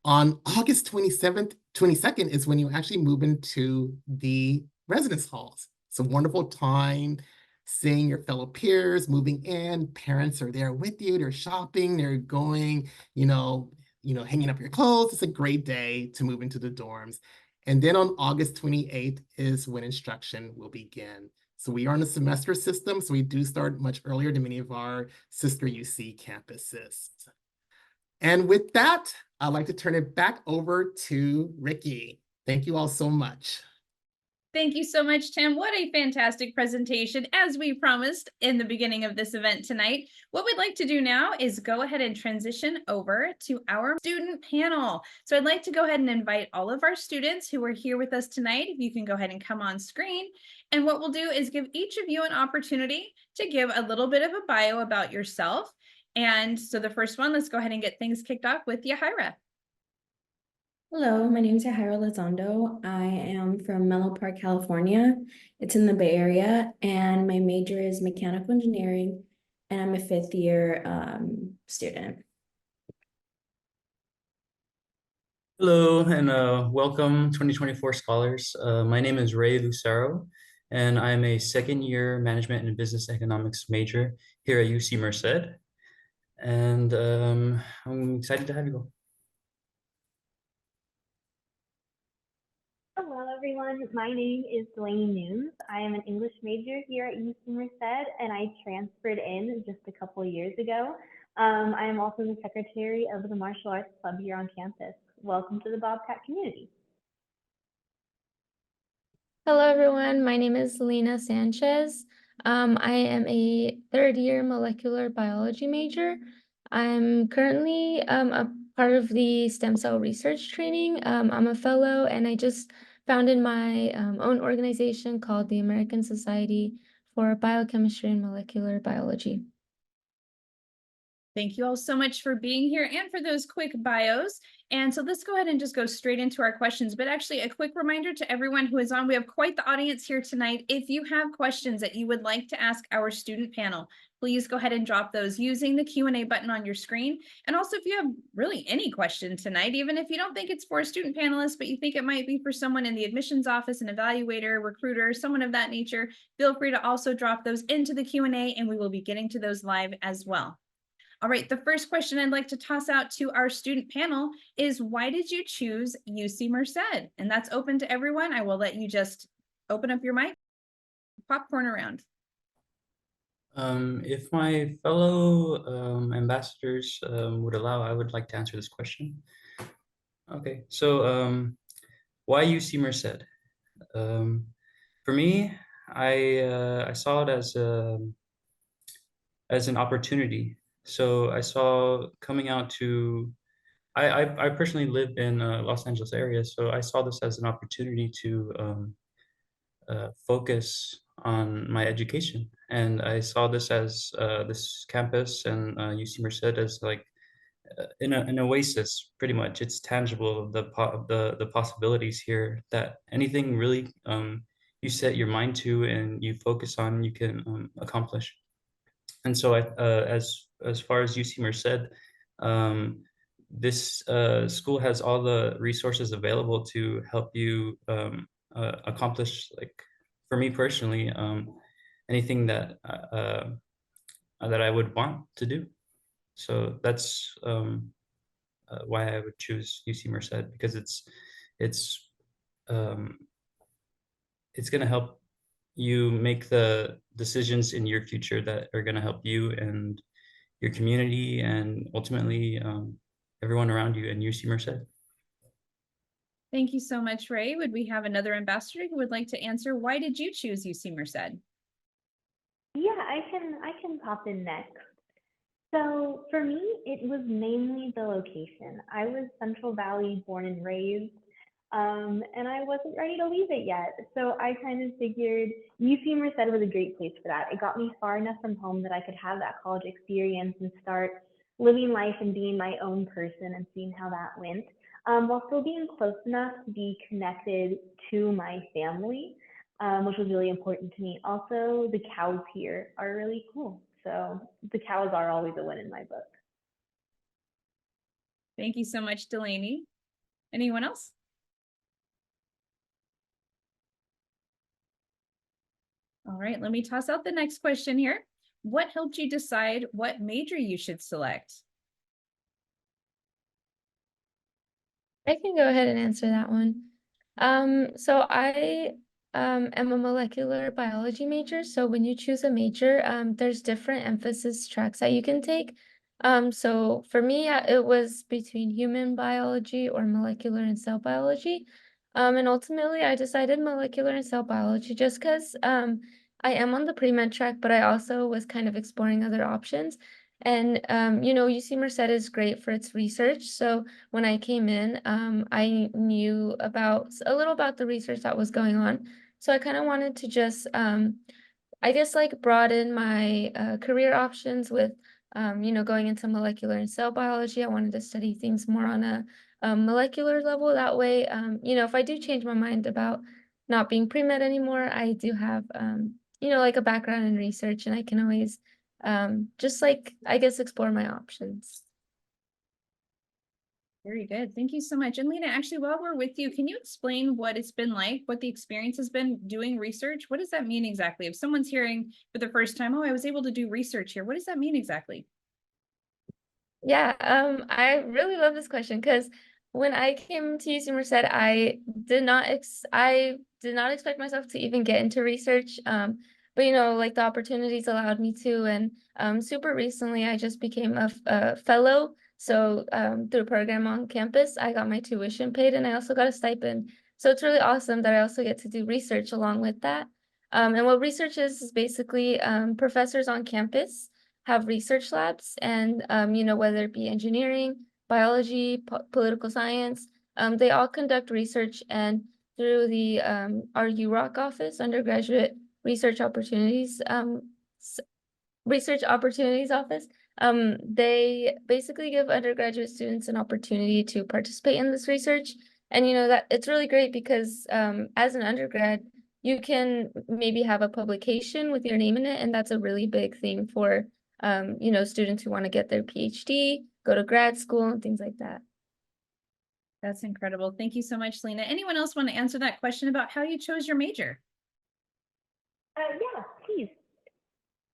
On August 22nd is when you actually move into the residence halls. It's a wonderful time seeing your fellow peers moving in. Parents are there with you. They're shopping. They're going, hanging up your clothes. It's a great day to move into the dorms. And then on August 28th is when instruction will begin. So we are in a semester system, so we do start much earlier than many of our sister UC campuses. And with that, I'd like to turn it back over to Ricky. Thank you all so much. Thank you so much, Tim. What a fantastic presentation, as we promised in the beginning of this event tonight. What we'd like to do now is go ahead and transition over to our student panel. So I'd like to go ahead and invite all of our students who are here with us tonight. If you can go ahead and come on screen. And what we'll do is give each of you an opportunity to give a little bit of a bio about yourself. And so the first one, let's go ahead and get things kicked off with Yahaira. Hello, my name is Yahaira Lizondo. I am from Menlo Park, California. It's in the Bay Area, and my major is mechanical engineering, and I'm a fifth year student. Hello, and welcome 2024 scholars. My name is Ray Lucero, and I'm a second year management and business economics major here at UC Merced. And I'm excited to have you all. Hello, everyone. My name is Delaney Nunes. I am an English major here at UC Merced, and I transferred in just a couple of years ago. I am also the secretary of the martial arts club here on campus. Welcome to the Bobcat community. Hello, everyone. My name is Lena Sanchez. I am a third year molecular biology major. I'm currently a part of the stem cell research training. I'm a fellow, and I just founded my own organization called the American Society for Biochemistry and Molecular Biology. Thank you all so much for being here and for those quick bios. And so let's go ahead and just go straight into our questions. But actually, a quick reminder to everyone who is on, we have quite the audience here tonight. If you have questions that you would like to ask our student panel, please go ahead and drop those using the Q&A button on your screen. And also, if you have really any question tonight, even if you don't think it's for a student panelist, but you think it might be for someone in the admissions office, an evaluator, recruiter, someone of that nature, feel free to also drop those into the Q&A, and we will be getting to those live as well. All right, the first question I'd like to toss out to our student panel is, why did you choose UC Merced? And that's open to everyone. I will let you just open up your mic, popcorn around. If my fellow ambassadors would allow, I would like to answer this question. Okay, so why UC Merced? For me, I saw it as an opportunity. So I saw coming out to, I personally live in Los Angeles area, so I saw this as an opportunity to focus on my education. And I saw this as this campus and UC Merced as like an oasis, pretty much. It's tangible, the possibilities here, that anything really you set your mind to and you focus on, you can accomplish. And so as far as UC Merced, this school has all the resources available to help you accomplish, like, for me personally, anything that that I would want to do. So that's why I would choose UC Merced, because it's going to help you make the decisions in your future that are going to help you and your community and ultimately everyone around you in UC Merced. Thank you so much, Ray. Would we have another ambassador who would like to answer, why did you choose UC Merced? Yeah, I can pop in next. So for me, it was mainly the location. I was Central Valley born and raised, and I wasn't ready to leave it yet. So I kind of figured UC Merced was a great place for that. It got me far enough from home that I could have that college experience and start living life and being my own person and seeing how that went, while still being close enough to be connected to my family. which was really important to me. Also, the cows here are really cool. So the cows are always a win in my book. Thank you so much, Delaney. Anyone else? All right, let me toss out the next question here. What helped you decide what major you should select? I can go ahead and answer that one. So I am a molecular biology major. So when you choose a major, there's different emphasis tracks that you can take. So for me, it was between human biology or molecular and cell biology. And ultimately, I decided molecular and cell biology just because I am on the pre-med track, but I also was kind of exploring other options. And UC Merced is great for its research. So when I came in, I knew a little about the research that was going on. So I kind of wanted to just, I guess, like broaden my career options with, going into molecular and cell biology. I wanted to study things more on a molecular level. That way, if I do change my mind about not being pre-med anymore, I do have, like a background in research, and I can always just like, I guess, explore my options. Very good. Thank you so much. And Lena, actually, while we're with you, can you explain what it's been like, what the experience has been doing research? What does that mean exactly? If someone's hearing for the first time, oh, I was able to do research here, what does that mean exactly? Yeah, I really love this question because when I came to UC Merced, I did not expect myself to even get into research. But like the opportunities allowed me to, and super recently I just became a fellow. So through a program on campus, I got my tuition paid, and I also got a stipend. So it's really awesome that I also get to do research along with that. And what research is basically professors on campus have research labs, and whether it be engineering, biology, political science, they all conduct research. And through the our UROC office, undergraduate research opportunities research opportunities office, they basically give undergraduate students an opportunity to participate in this research. And that it's really great because as an undergrad, you can maybe have a publication with your name in it, and that's a really big thing for students who want to get their PhD, go to grad school, and things like that. That's incredible. Thank you so much, Lena. Anyone else want to answer that question about how you chose your major? Yeah, please.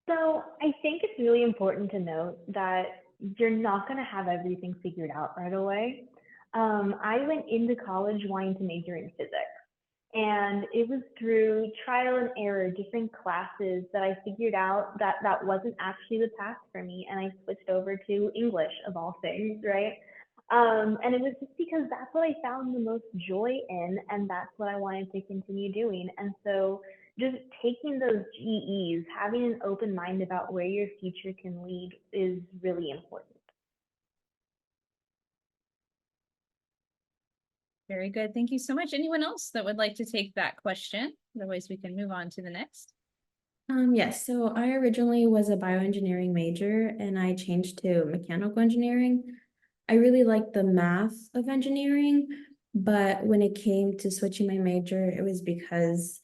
So I think it's really important to note that you're not going to have everything figured out right away. I went into college wanting to major in physics. And it was through trial and error, different classes, that I figured out that that wasn't actually the path for me. And I switched over to English, of all things, right? And it was just because that's what I found the most joy in, and that's what I wanted to continue doing. And so just taking those GEs, having an open mind about where your future can lead is really important. Very good. Thank you so much. Anyone else that would like to take that question? Otherwise, we can move on to the next. Yes, so I originally was a bioengineering major and I changed to mechanical engineering. I really liked the math of engineering, but when it came to switching my major, it was because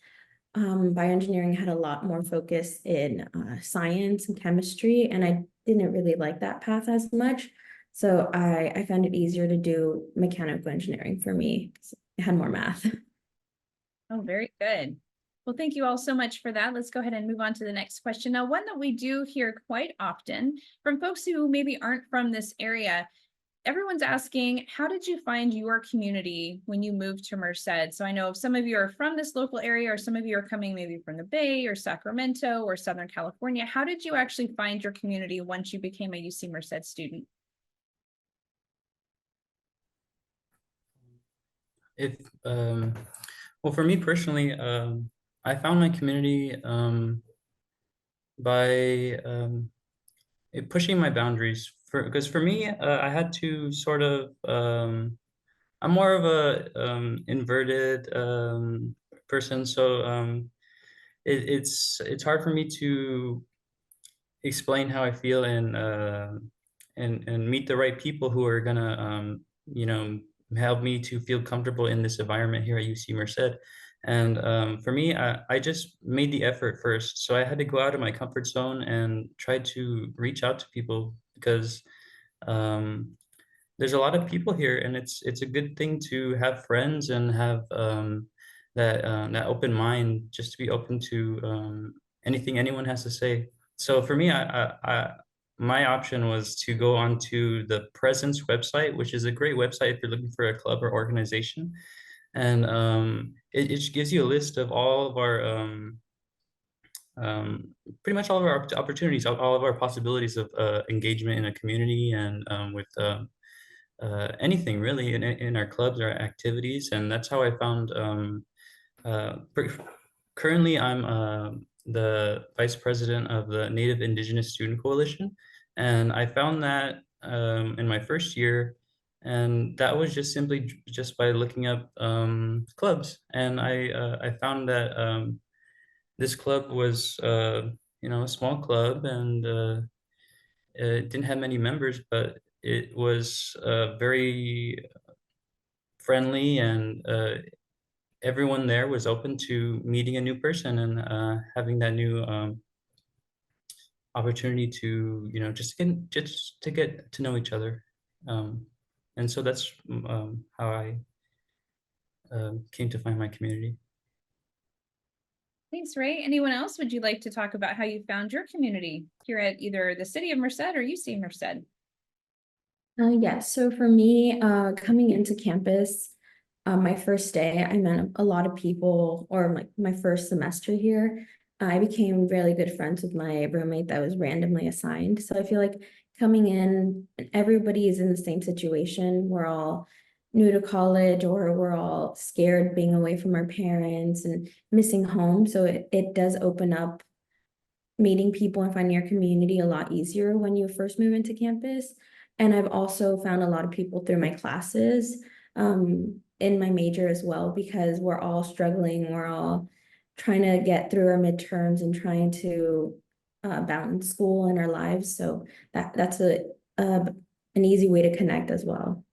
bioengineering had a lot more focus in science and chemistry, and I didn't really like that path as much. So I found it easier to do mechanical engineering for me. It had more math. Oh, very good. Well, thank you all so much for that. Let's go ahead and move on to the next question. Now, one that we do hear quite often from folks who maybe aren't from this area. Everyone's asking, how did you find your community when you moved to Merced? So I know if some of you are from this local area, or some of you are coming maybe from the Bay or Sacramento or Southern California. How did you actually find your community once you became a UC Merced student? Well, for me personally, I found my community by pushing my boundaries. Because for me, I had to sort of I'm more of a inverted person, so it's hard for me to explain how I feel and meet the right people who are gonna help me to feel comfortable in this environment here at UC Merced. And for me, I just made the effort first. So I had to go out of my comfort zone and try to reach out to people because um, there's a lot of people here, and it's a good thing to have friends and have that open mind, just to be open to anything anyone has to say. So for me, my option was to go onto the Presence website, which is a great website if you're looking for a club or organization. And it gives you a list of all of our pretty much all of our opportunities, all of our possibilities of engagement in a community and with anything really in our clubs or activities. And that's how I found uh, per- currently I'm the vice president of the Native Indigenous Student Coalition, and I found that in my first year, and that was just simply just by looking up clubs. And I found that this club was a small club, and it didn't have many members, but it was very friendly, and everyone there was open to meeting a new person and having that new opportunity to, just to get to know each other. Um, and so that's how I came to find my community. Thanks, Ray. Anyone else? Would you like to talk about how you found your community here at either the City of Merced or UC Merced? Yes, so for me, coming into campus, my first day, I met a lot of people, or like my first semester here. I became really good friends with my roommate that was randomly assigned. So I feel like coming in, everybody is in the same situation. We're all new to college, or we're all scared being away from our parents and missing home. So it does open up meeting people and finding your community a lot easier when you first move into campus. And I've also found a lot of people through my classes, in my major as well, because we're all struggling. We're all trying to get through our midterms and trying to balance school and our lives. So that's an easy way to connect as well.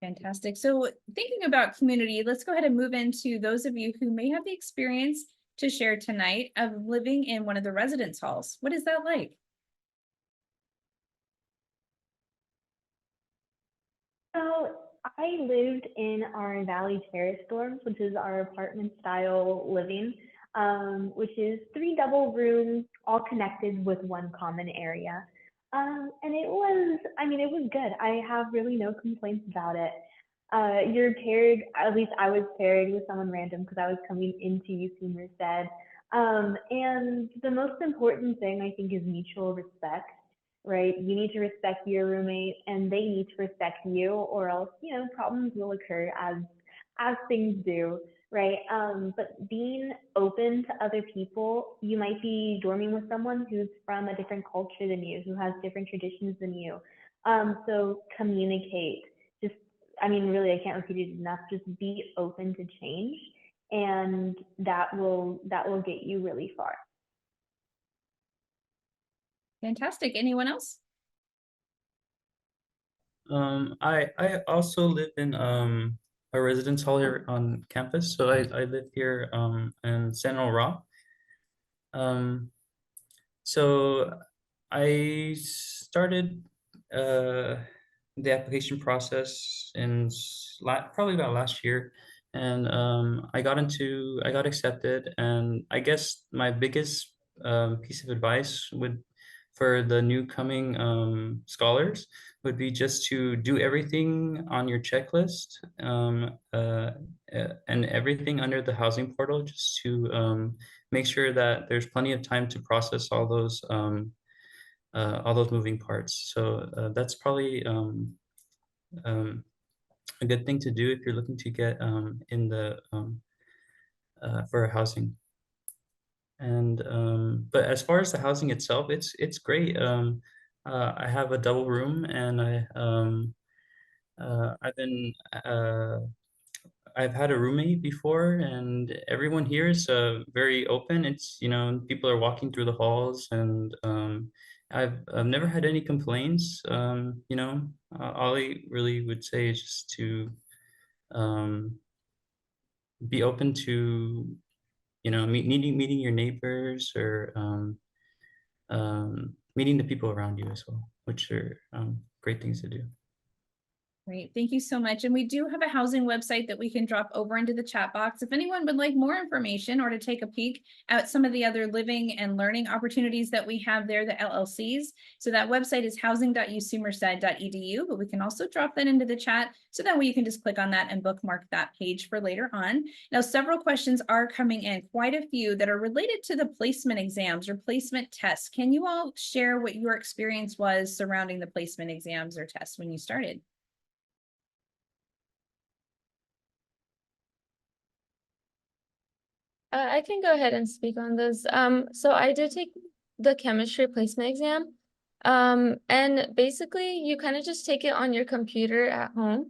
Fantastic. So thinking about community, let's go ahead and move into those of you who may have the experience to share tonight of living in one of the residence halls. What is that like? So I lived in our Valley Terrace dorms, which is our apartment style living, which is 3 double rooms, all connected with one common area. And it was good. I have really no complaints about it. You're paired, at least I was paired with someone random because I was coming into UC Merced. And the most important thing I think is mutual respect, right? You need to respect your roommate and they need to respect you, or else, problems will occur as things do, right? But being open to other people, you might be dorming with someone who's from a different culture than you, who has different traditions than you. So communicate. Just, really, I can't repeat it enough. Just be open to change, and that will get you really far. Fantastic. Anyone else? I also live in a residence hall here on campus. So I live here in San Raw. So I started the application process in probably about last year, and I got accepted. And I guess my biggest piece of advice would for the new coming scholars would be just to do everything on your checklist, and everything under the housing portal, just to make sure that there's plenty of time to process all those moving parts. So that's probably a good thing to do if you're looking to get in the for housing. And but as far as the housing itself, it's great. I have a double room, and I've been I've had a roommate before, and everyone here is very open. It's, people are walking through the halls, and I've never had any complaints. All I really would say is just to um, be open to, meeting your neighbors, or meeting the people around you as well, which are great things to do. Great, thank you so much. And we do have a housing website that we can drop over into the chat box. If anyone would like more information or to take a peek at some of the other living and learning opportunities that we have there, the LLCs. So that website is housing.ucmerced.edu, but we can also drop that into the chat so that way you can just click on that and bookmark that page for later on. Now, several questions are coming in, quite a few that are related to the placement exams or placement tests. Can you all share what your experience was surrounding the placement exams or tests when you started? I can go ahead and speak on this. So I did take the chemistry placement exam. And basically you kind of just take it on your computer at home.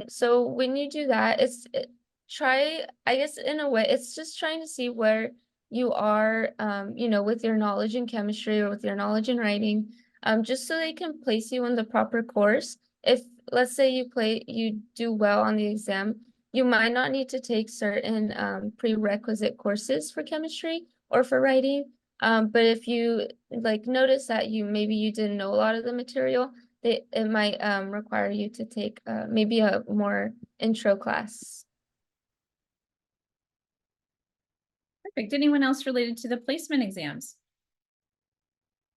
So when you do that, I guess in a way, it's just trying to see where you are, with your knowledge in chemistry or with your knowledge in writing, just so they can place you in the proper course. If, let's say you do well on the exam, you might not need to take certain prerequisite courses for chemistry or for writing. But if you notice that maybe you didn't know a lot of the material, it might require you to take maybe a more intro class. Perfect. Anyone else related to the placement exams?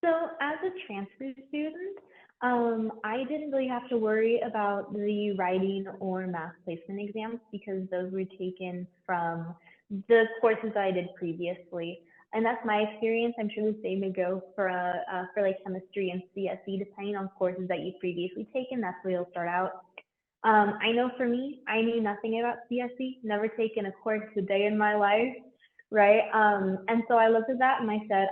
So as a transfer student, I didn't really have to worry about the writing or math placement exams because those were taken from the courses I did previously. And that's my experience. I'm sure the same would go for like chemistry and CSE, depending on courses that you've previously taken. That's where you'll start out. I know for me, I knew nothing about CSE, never taken a course a day in my life, right? And so I looked at that and I said,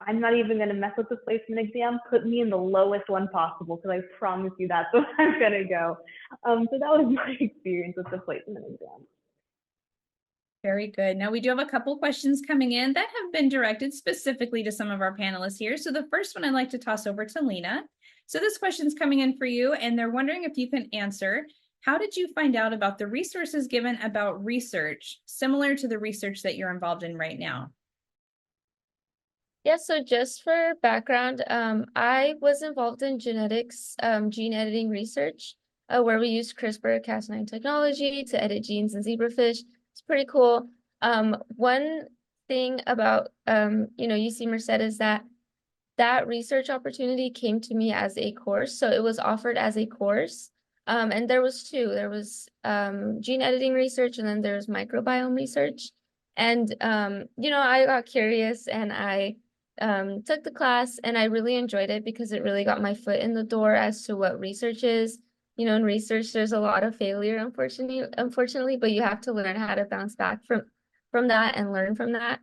I'm not even going to mess with the placement exam. Put me in the lowest one possible, because I promise you that's where I'm going to go. So that was my experience with the placement exam. Very good. Now we do have a couple questions coming in that have been directed specifically to some of our panelists here. So the first one I'd like to toss over to Lena. So this question's coming in for you, and they're wondering if you can answer. How did you find out about the resources given about research, similar to the research that you're involved in right now? Yeah, so just for background, I was involved in genetics, gene editing research, where we used CRISPR-Cas9 technology to edit genes in zebrafish. It's pretty cool. One thing about, UC Merced is that research opportunity came to me as a course. So it was offered as a course. And there was two. There was gene editing research, and then there's microbiome research. And, I got curious and I took the class, and I really enjoyed it because it really got my foot in the door as to what research is. In research, there's a lot of failure, unfortunately, but you have to learn how to bounce back from that and learn from that.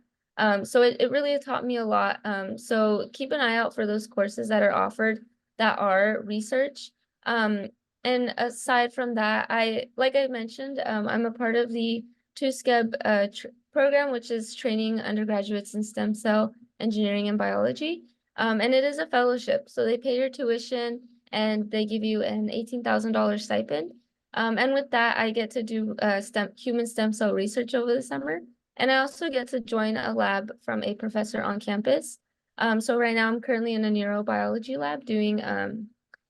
So it really taught me a lot. So keep an eye out for those courses that are offered that are research. And aside from that, like I mentioned, I'm a part of the TUSCEB program, which is training undergraduates in stem cell engineering and biology. And it is a fellowship, so they pay your tuition and they give you an $18,000 stipend. And with that, I get to do human stem cell research over the summer. And I also get to join a lab from a professor on campus. So right now I'm currently in a neurobiology lab doing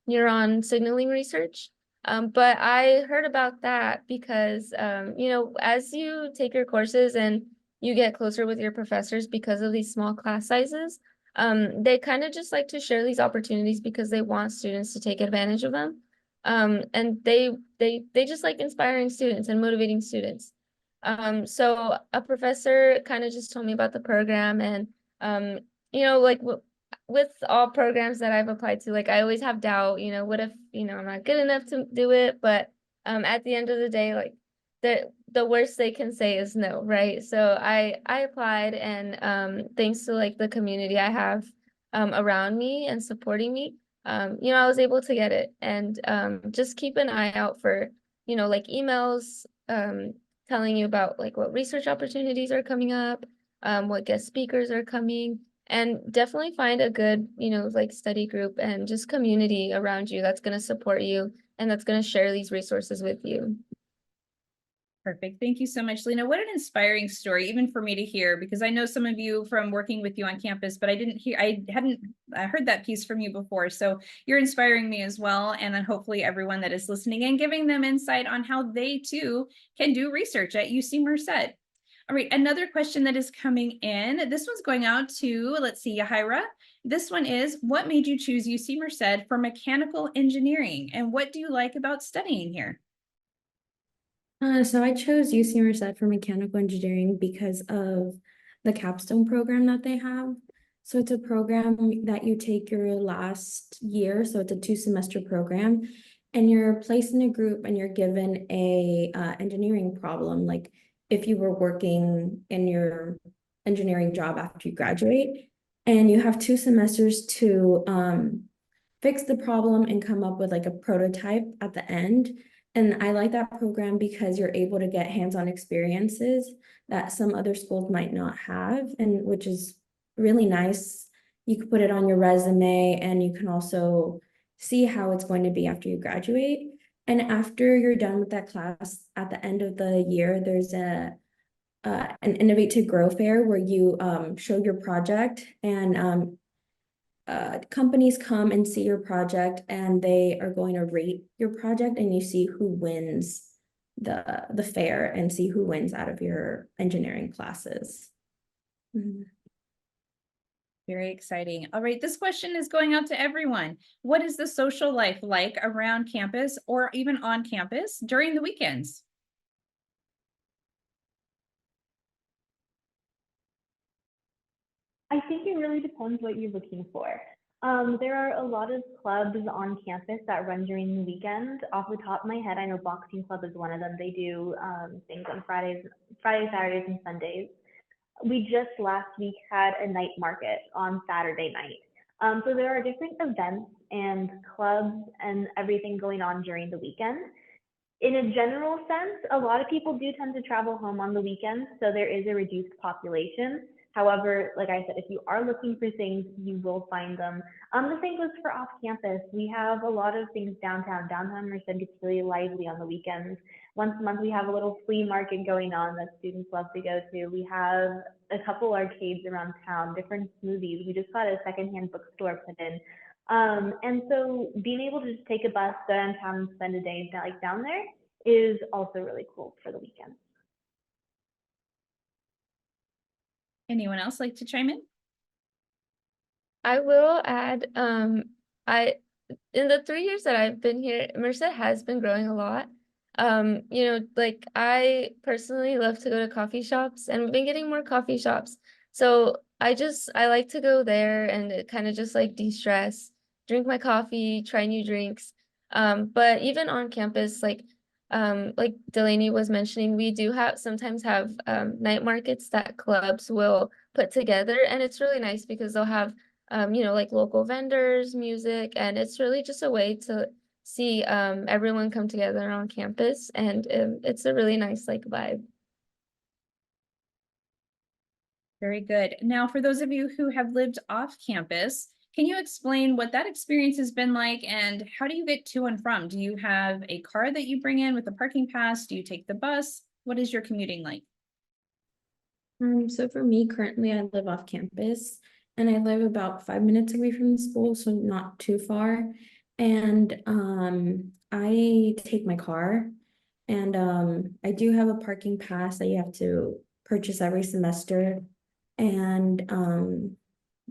neuron signaling research. But I heard about that because, as you take your courses and you get closer with your professors because of these small class sizes, they kind of just like to share these opportunities because they want students to take advantage of them. And they just like inspiring students and motivating students. So a professor kind of just told me about the program, and, with all programs that I've applied to, I always have doubt, what if, I'm not good enough to do it, but, at the end of the day, the worst they can say is no, right? So I applied, and, thanks to the community I have, around me and supporting me, I was able to get it. And, just keep an eye out for, emails, telling you about what research opportunities are coming up, what guest speakers are coming, and definitely find a good, study group and just community around you that's going to support you and that's going to share these resources with you. Perfect. Thank you so much, Lena. What an inspiring story, even for me to hear, because I know some of you from working with you on campus, but I hadn't heard that piece from you before. So you're inspiring me as well. And then hopefully everyone that is listening and giving them insight on how they too can do research at UC Merced. All right, another question that is coming in. This one's going out to, let's see, Yahira. This one is, what made you choose UC Merced for mechanical engineering? And what do you like about studying here? So I chose UC Merced for mechanical engineering because of the capstone program that they have. So it's a program that you take your last year, so it's a 2-semester program, and you're placed in a group and you're given a engineering problem. Like if you were working in your engineering job after you graduate, and you have 2 semesters to fix the problem and come up with like a prototype at the end. And I like that program because you're able to get hands-on experiences that some other schools might not have, and which is really nice. You can put it on your resume and you can also see how it's going to be after you graduate. And after you're done with that class, at the end of the year, there's an Innovate to Grow fair where you show your project, and companies come and see your project and they are going to rate your project, and you see who wins the fair and see who wins out of your engineering classes. Very exciting. All right, this question is going out to everyone. What is the social life like around campus or even on campus during the weekends? I think it really depends what you're looking for. There are a lot of clubs on campus that run during the weekend. Off the top of my head, I know Boxing Club is one of them. They do things on Fridays, Saturdays, and Sundays. We just last week had a night market on Saturday night. So there are different events and clubs and everything going on during the weekend. In a general sense, a lot of people do tend to travel home on the weekends, so there is a reduced population. However, like I said, if you are looking for things, you will find them. The same goes for off campus. We have a lot of things downtown. Downtown Merced gets really lively on the weekends. Once a month, we have a little flea market going on that students love to go to. We have a couple arcades around town, different smoothies. We just got a secondhand bookstore put in. And so being able to just take a bus downtown and spend a day like down there is also really cool for the weekend. Anyone else like to chime in? I will add, in the 3 years that I've been here, Merced has been growing a lot. Like I personally love to go to coffee shops, and we've been getting more coffee shops. So I like to go there and kind of just like de-stress, drink my coffee, try new drinks. But even on campus, like Delaney was mentioning, we do sometimes have night markets that clubs will put together, and it's really nice because they'll have like local vendors, music, and it's really just a way to see everyone come together on campus, and it's a really nice like vibe. Very good. Now, for those of you who have lived off campus, can you explain what that experience has been like, and how do you get to and from? Do you have a car that you bring in with a parking pass? Do you take the bus? What is your commuting like? So for me, currently I live off campus and I live about 5 minutes away from the school, so not too far. And I take my car, and I do have a parking pass that you have to purchase every semester. And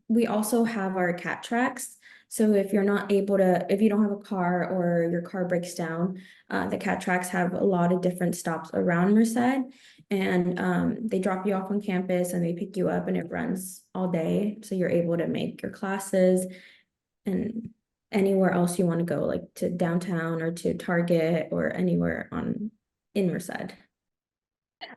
we also have our cat tracks. So if you don't have a car or your car breaks down, the cat tracks have a lot of different stops around Merced, and they drop you off on campus and they pick you up, and it runs all day. So you're able to make your classes and anywhere else you want to go, like to downtown or to Target or anywhere in Merced.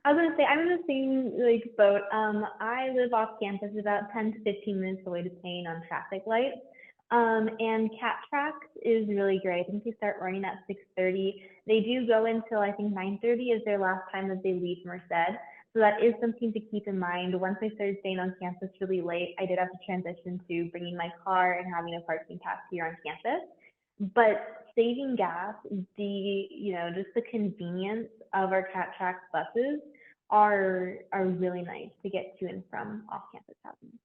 I was gonna say I'm in the same boat. I live off campus about 10 to 15 minutes away depending on traffic lights. And Cat Tracks is really great. I think they start running at 6:30. They do go until I think 9:30 is their last time that they leave Merced. So that is something to keep in mind. Once I started staying on campus really late, I did have to transition to bringing my car and having a parking pass here on campus. But saving gas, just the convenience of our cat track buses are really nice to get to and from off-campus housing.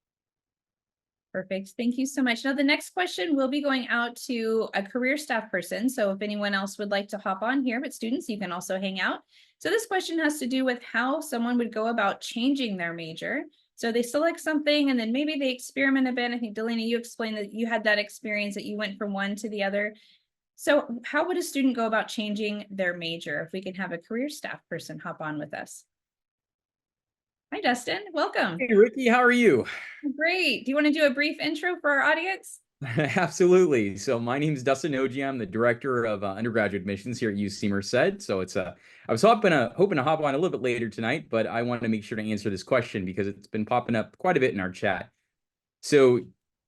Perfect. Thank you so much. Now, the next question will be going out to a career staff person. So if anyone else would like to hop on here, but students, you can also hang out. So this question has to do with how someone would go about changing their major. So they select something and then maybe they experiment a bit. I think, Delana, you explained that you had that experience that you went from one to the other. So how would a student go about changing their major? If we can have a career staff person hop on with us. Hi, Dustin. Welcome. Hey, Ricky, how are you? Great. Do you want to do a brief intro for our audience? Absolutely. So my name is Dustin Oji. I'm the director of undergraduate admissions here at UC Merced. So I was hoping to hop on a little bit later tonight, but I wanted to make sure to answer this question because it's been popping up quite a bit in our chat. So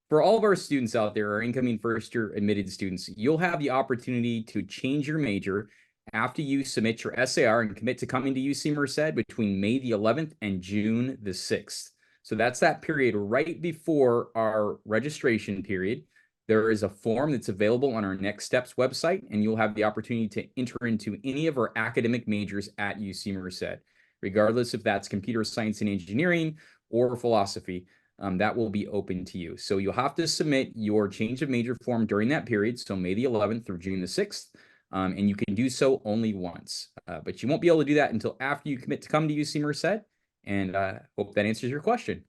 for all of our students out there, our incoming first-year admitted students, you'll have the opportunity to change your major after you submit your SAR and commit to coming to UC Merced between May the 11th and June the 6th. So that's that period right before our registration period. There is a form that's available on our Next Steps website, and you'll have the opportunity to enter into any of our academic majors at UC Merced, regardless if that's computer science and engineering or philosophy. That will be open to you. So you'll have to submit your change of major form during that period, so May the 11th through June the 6th, and you can do so only once. But you won't be able to do that until after you commit to come to UC Merced, and hope that answers your question.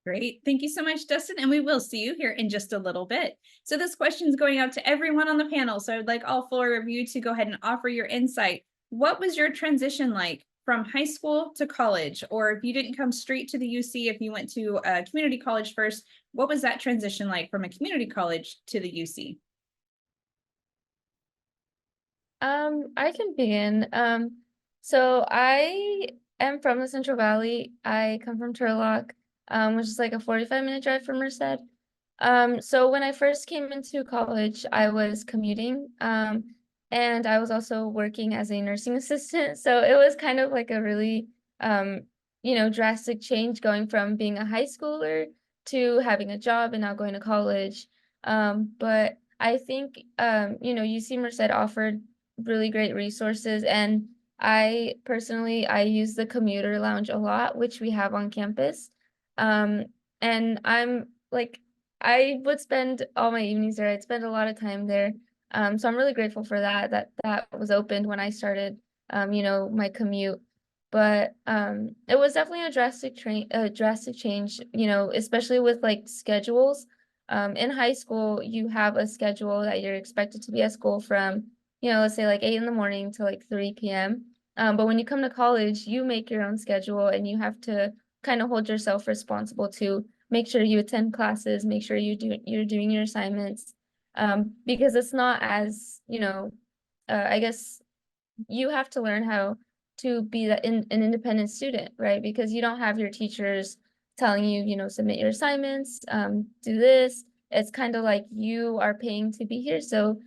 Great. Thank you so much, Dustin. And we will see you here in just a little bit. So this question is going out to everyone on the panel. So I would like all four of you to go ahead and offer your insight. What was your transition like from high school to college? Or if you didn't come straight to the UC, if you went to a community college first, what was that transition like from a community college to the UC? I can begin. So I am from the Central Valley. I come from Turlock, which is like a 45-minute drive from Merced. So when I first came into college, I was commuting, and I was also working as a nursing assistant. So it was kind of like a really, drastic change going from being a high schooler to having a job and now going to college. But I think, UC Merced offered really great resources, and I personally use the commuter lounge a lot, which we have on campus. And I'm like, I would spend all my evenings there. I'd spend a lot of time there. So I'm really grateful for that was opened when I started my commute. But it was definitely a drastic change, especially with like schedules. In high school, you have a schedule that you're expected to be at school from, let's say like 8 in the morning to like 3 p.m. But when you come to college, you make your own schedule and you have to kind of hold yourself responsible to make sure you attend classes, make sure you're doing your assignments, because it's not as, I guess you have to learn how to be an independent student, right? Because you don't have your teachers telling you, submit your assignments, do this. It's kind of like you are paying to be here. So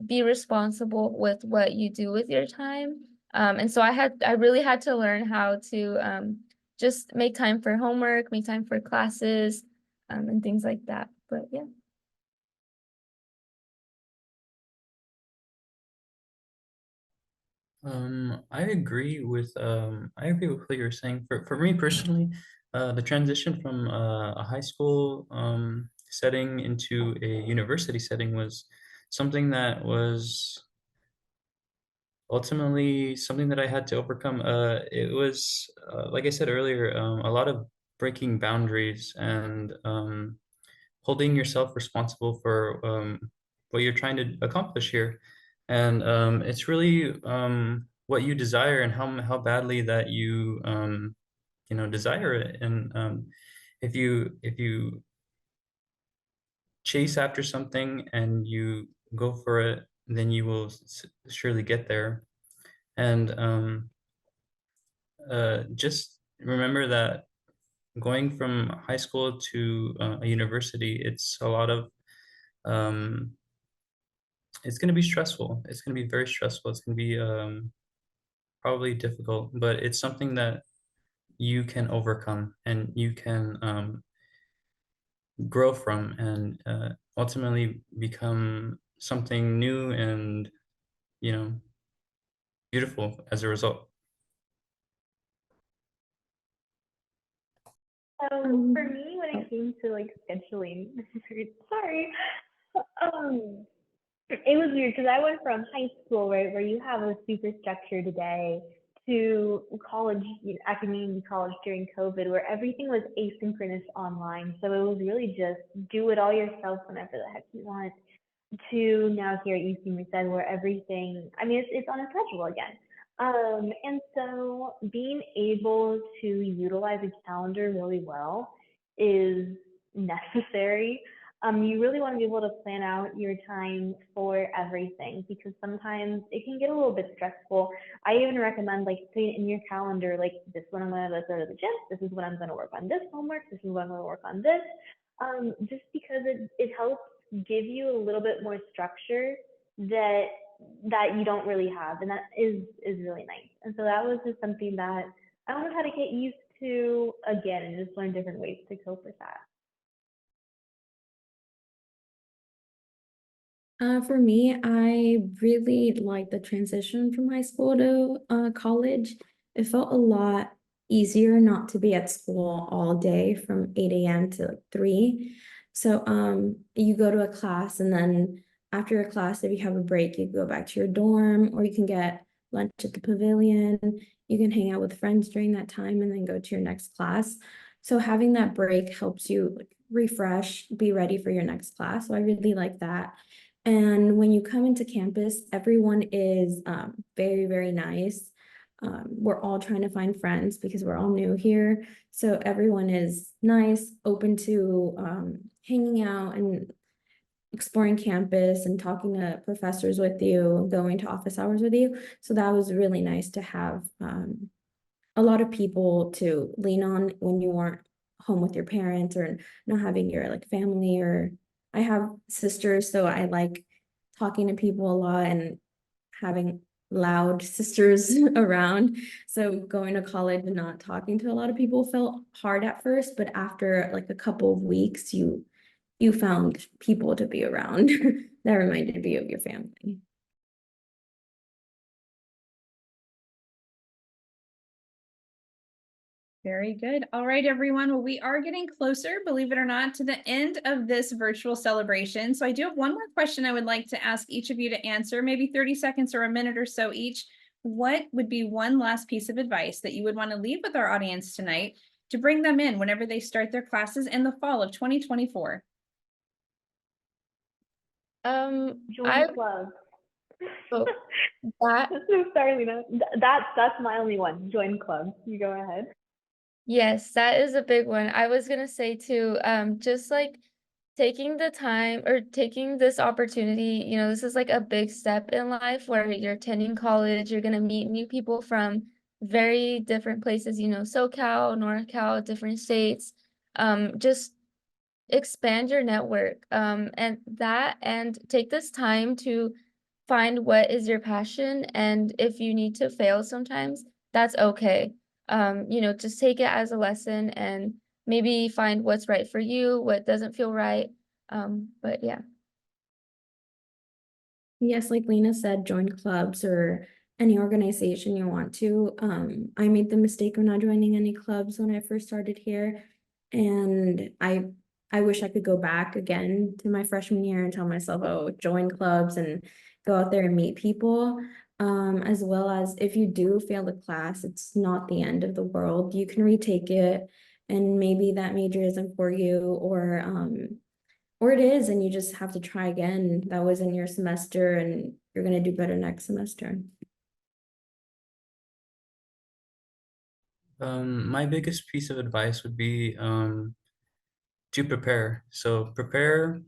be responsible with what you do with your time. And so I really had to learn how to just make time for homework, make time for classes, and things like that. But yeah. I agree with what you're saying. For me personally, the transition from a high school setting into a university setting was something that was ultimately something that I had to overcome. It was like I said earlier, a lot of breaking boundaries and holding yourself responsible for what you're trying to accomplish here. And it's really what you desire and how badly that you desire it. And if you chase after something and you go for it, then you will surely get there. And just remember that going from high school to a university, it's a lot of it's going to be stressful. It's going to be very stressful. It's going to be probably difficult, but it's something that you can overcome and you can grow from and ultimately become something new and, you know, beautiful as a result. So for me, when it came to like scheduling, sorry, it was weird because I went from high school, right, where you have a super structured day, to college, at community college during COVID, where everything was asynchronous online. So it was really just do it all yourself whenever the heck you want. To now here at UC Merced, where everything, I mean, it's on a schedule again. And so being able to utilize a calendar really well is necessary. You really want to be able to plan out your time for everything, because sometimes it can get a little bit stressful. I even recommend like putting in your calendar, like this is when I'm going to go to the gym, this is when I'm going to work on this homework, this is when I'm going to work on this. Just because it helps give you a little bit more structure that you don't really have, and that is really nice. And so that was just something that I don't know how to get used to again, and just learn different ways to cope with that. For me, I really liked the transition from high school to college. It felt a lot easier not to be at school all day from 8 a.m. to like 3. So you go to a class, and then after a class, if you have a break, you go back to your dorm, or you can get lunch at the pavilion. You can hang out with friends during that time and then go to your next class. So having that break helps you like, refresh, be ready for your next class. So I really like that. And when you come into campus, everyone is very, very nice. We're all trying to find friends because we're all new here. So everyone is nice, open to hanging out and exploring campus and talking to professors with you, going to office hours with you. So that was really nice to have a lot of people to lean on when you weren't home with your parents or not having your like family. Or I have sisters, so I like talking to people a lot and having loud sisters around. So going to college and not talking to a lot of people felt hard at first, but after like a couple of weeks, you found people to be around that reminded you of your family. Very good. All right, everyone. Well, we are getting closer, believe it or not, to the end of this virtual celebration. So I do have one more question I would like to ask each of you to answer, maybe 30 seconds or a minute or so each. What would be one last piece of advice that you would want to leave with our audience tonight to bring them in whenever they start their classes in the fall of 2024? Join clubs. Oh, that Sorry, Lena. That's my only one. Join clubs. You go ahead. Yes, that is a big one. I was gonna say too, just like taking the time or taking this opportunity, this is like a big step in life where you're attending college, you're gonna meet new people from very different places, SoCal, NorCal, different states. Just expand your network, and take this time to find what is your passion, and if you need to fail sometimes, that's okay. Just take it as a lesson and maybe find what's right for you, what doesn't feel right. But yeah. Yes, like Lena said, join clubs or any organization you want to. I made the mistake of not joining any clubs when I first started here. And I wish I could go back again to my freshman year and tell myself, oh, join clubs and go out there and meet people. As well as if you do fail the class, it's not the end of the world. You can retake it, and maybe that major isn't for you, or it is, and you just have to try again. That was in your semester, and you're going to do better next semester. My biggest piece of advice would be to prepare. So prepare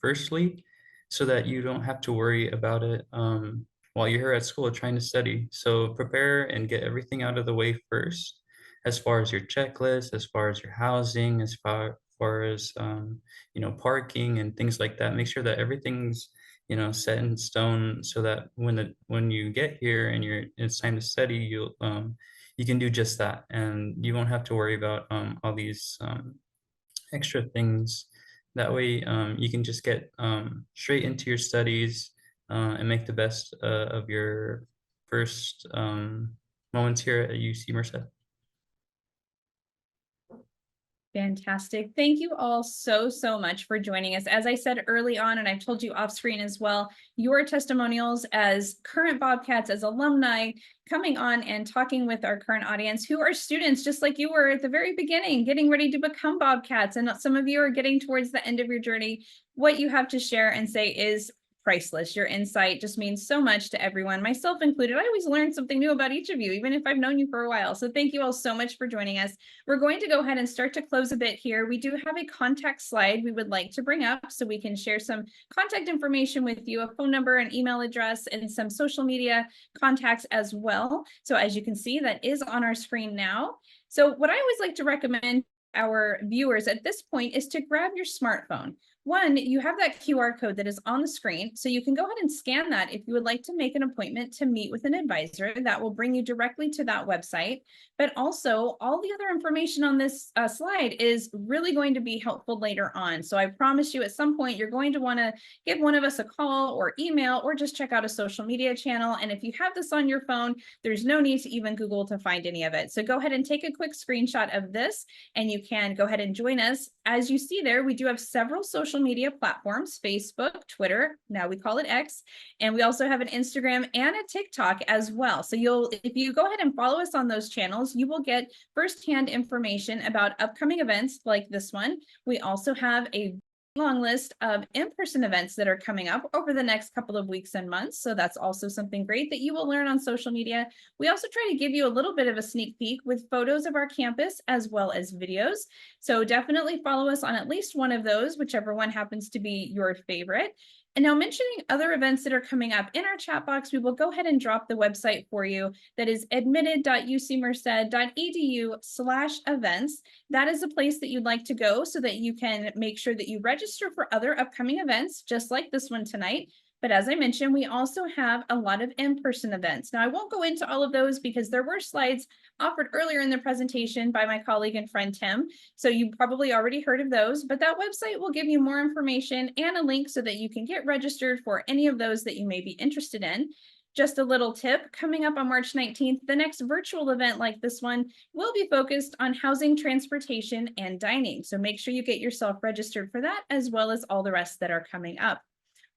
firstly, so that you don't have to worry about it while you're here at school trying to study. So prepare and get everything out of the way first, as far as your checklist, as far as your housing, as far as parking and things like that. Make sure that everything's set in stone, so that when you get here and it's time to study, you can do just that, and you won't have to worry about all these extra things. That way, you can just get straight into your studies, and make the best of your first moments here at UC Merced. Fantastic. Thank you all so much for joining us. As I said early on, and I've told you off screen as well, your testimonials as current Bobcats, as alumni, coming on and talking with our current audience who are students, just like you were at the very beginning, getting ready to become Bobcats. And some of you are getting towards the end of your journey. What you have to share and say is priceless. Your insight just means so much to everyone, myself included. I always learn something new about each of you, even if I've known you for a while. So thank you all so much for joining us. We're going to go ahead and start to close a bit here. We do have a contact slide we would like to bring up so we can share some contact information with you, a phone number, an email address, and some social media contacts as well. So as you can see, that is on our screen now. So what I always like to recommend our viewers at this point is to grab your smartphone. One, you have that QR code that is on the screen, so you can go ahead and scan that if you would like to make an appointment to meet with an advisor. That will bring you directly to that website. But also, all the other information on this slide is really going to be helpful later on. So I promise you at some point, you're going to want to give one of us a call or email or just check out a social media channel. And if you have this on your phone, there's no need to even Google to find any of it. So go ahead and take a quick screenshot of this, and you can go ahead and join us. As you see there, we do have several social media platforms: Facebook, Twitter, now we call it X, and we also have an Instagram and a TikTok as well. So if you go ahead and follow us on those channels, you will get firsthand information about upcoming events like this one. We also have a long list of in-person events that are coming up over the next couple of weeks and months. So that's also something great that you will learn on social media. We also try to give you a little bit of a sneak peek with photos of our campus as well as videos. So definitely follow us on at least one of those, whichever one happens to be your favorite. And now, mentioning other events that are coming up in our chat box, we will go ahead and drop the website for you. That is admitted.ucmerced.edu/events. That is a place that you'd like to go so that you can make sure that you register for other upcoming events, just like this one tonight. But as I mentioned, we also have a lot of in-person events. Now, I won't go into all of those because there were slides offered earlier in the presentation by my colleague and friend, Tim. So you probably already heard of those, but that website will give you more information and a link so that you can get registered for any of those that you may be interested in. Just a little tip, coming up on March 19th, the next virtual event like this one will be focused on housing, transportation, and dining. So make sure you get yourself registered for that, as well as all the rest that are coming up.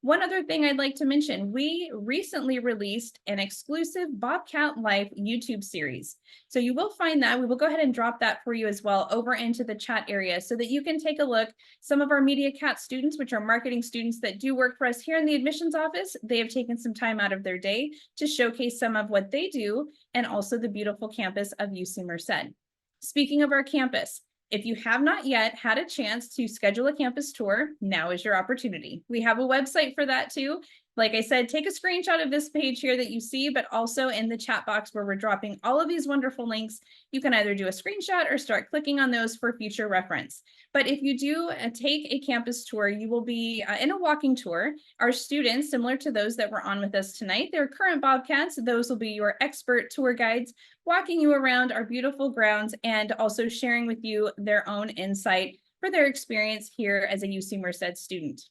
One other thing I'd like to mention, we recently released an exclusive Bobcat Life YouTube series. So you will find that. We will go ahead and drop that for you as well over into the chat area so that you can take a look. Some of our MediaCat students, which are marketing students that do work for us here in the admissions office, they have taken some time out of their day to showcase some of what they do and also the beautiful campus of UC Merced. Speaking of our campus, if you have not yet had a chance to schedule a campus tour, now is your opportunity. We have a website for that too. Like I said, take a screenshot of this page here that you see, but also in the chat box where we're dropping all of these wonderful links, you can either do a screenshot or start clicking on those for future reference. But if you do take a campus tour, you will be in a walking tour. Our students, similar to those that were on with us tonight, they're current Bobcats. Those will be your expert tour guides, walking you around our beautiful grounds and also sharing with you their own insight for their experience here as a UC Merced student.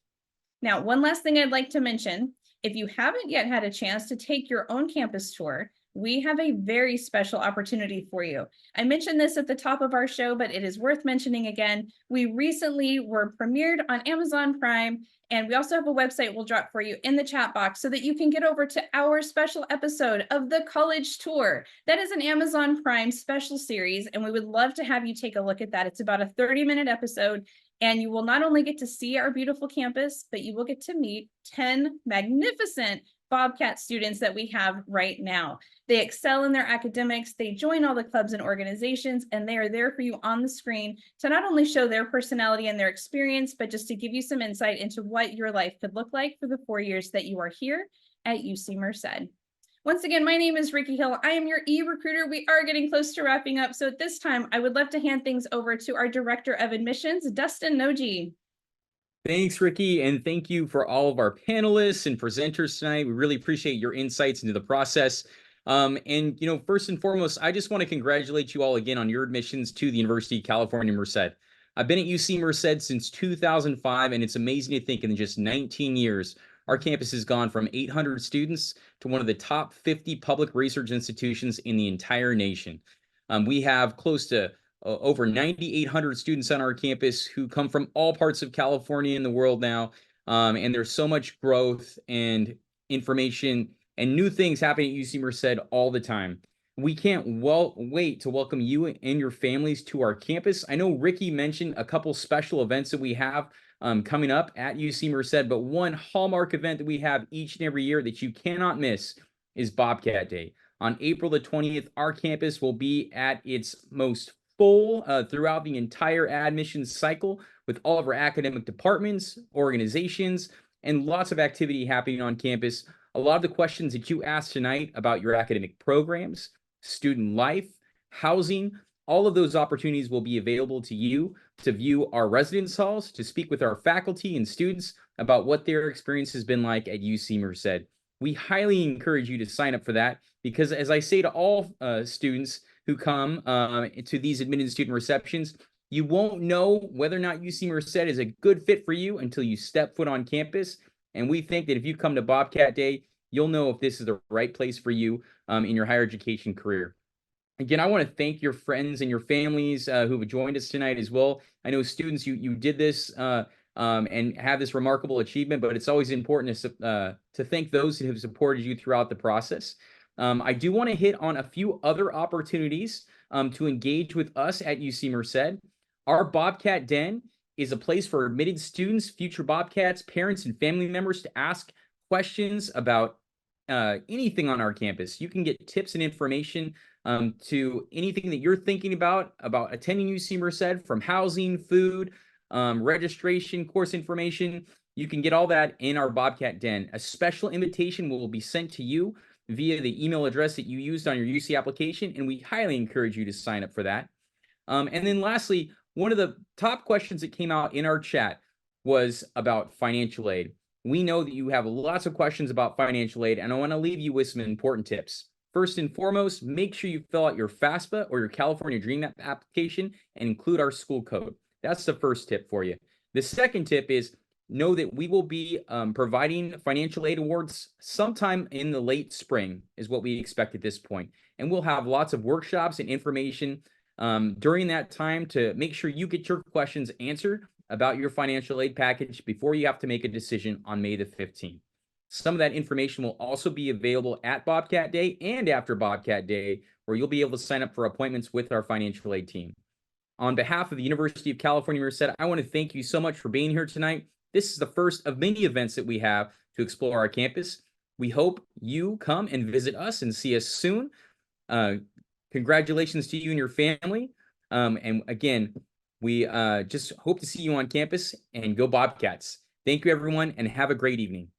Now, one last thing I'd like to mention, if you haven't yet had a chance to take your own campus tour, we have a very special opportunity for you. I mentioned this at the top of our show, but it is worth mentioning again. We recently were premiered on Amazon Prime, and we also have a website we'll drop for you in the chat box so that you can get over to our special episode of the College Tour. That is an Amazon Prime special series, and we would love to have you take a look at that. It's about a 30-minute episode, and you will not only get to see our beautiful campus, but you will get to meet 10 magnificent Bobcat students that we have right now. They excel in their academics, they join all the clubs and organizations, and they are there for you on the screen to not only show their personality and their experience, but just to give you some insight into what your life could look like for the 4 years that you are here at UC Merced. Once again, my name is Ricky Hill. I am your e-recruiter. We are getting close to wrapping up. So at this time, I would love to hand things over to our Director of Admissions, Dustin Noji. Thanks, Ricky, and thank you for all of our panelists and presenters tonight. We really appreciate your insights into the process. And, first and foremost, I just want to congratulate you all again on your admissions to the University of California, Merced. I've been at UC Merced since 2005, and it's amazing to think in just 19 years, our campus has gone from 800 students to one of the top 50 public research institutions in the entire nation. We have close to over 9,800 students on our campus who come from all parts of California and the world now. And there's so much growth and information and new things happening at UC Merced all the time. We can't wait to welcome you and your families to our campus. I know Ricky mentioned a couple special events that we have coming up at UC Merced, but one hallmark event that we have each and every year that you cannot miss is Bobcat Day. On April the 20th, our campus will be at its most full throughout the entire admissions cycle with all of our academic departments, organizations, and lots of activity happening on campus. A lot of the questions that you asked tonight about your academic programs, student life, housing, all of those opportunities will be available to you to view our residence halls, to speak with our faculty and students about what their experience has been like at UC Merced. We highly encourage you to sign up for that because, as I say to all students who come to these admitted student receptions, you won't know whether or not UC Merced is a good fit for you until you step foot on campus. And we think that if you come to Bobcat Day, you'll know if this is the right place for you in your higher education career. Again, I want to thank your friends and your families who have joined us tonight as well. I know students, you did this and have this remarkable achievement, but it's always important to thank those who have supported you throughout the process. I do want to hit on a few other opportunities to engage with us at UC Merced. Our Bobcat Den is a place for admitted students, future Bobcats, parents, and family members to ask questions about anything on our campus. You can get tips and information to anything that you're thinking about attending UC Merced, from housing, food, registration, course information. You can get all that in our Bobcat Den. A special invitation will be sent to you via the email address that you used on your UC application, and we highly encourage you to sign up for that. And then lastly, one of the top questions that came out in our chat was about financial aid. We know that you have lots of questions about financial aid, and I want to leave you with some important tips. First and foremost, make sure you fill out your FAFSA or your California Dream Act application and include our school code. That's the first tip for you. The second tip is know that we will be providing financial aid awards sometime in the late spring is what we expect at this point. And we'll have lots of workshops and information during that time to make sure you get your questions answered about your financial aid package before you have to make a decision on May the 15th. Some of that information will also be available at Bobcat Day and after Bobcat Day, where you'll be able to sign up for appointments with our financial aid team. On behalf of the University of California, Merced, I want to thank you so much for being here tonight. This is the first of many events that we have to explore our campus. We hope you come and visit us and see us soon. Congratulations to you and your family. And again, we just hope to see you on campus, and go Bobcats. Thank you, everyone, and have a great evening.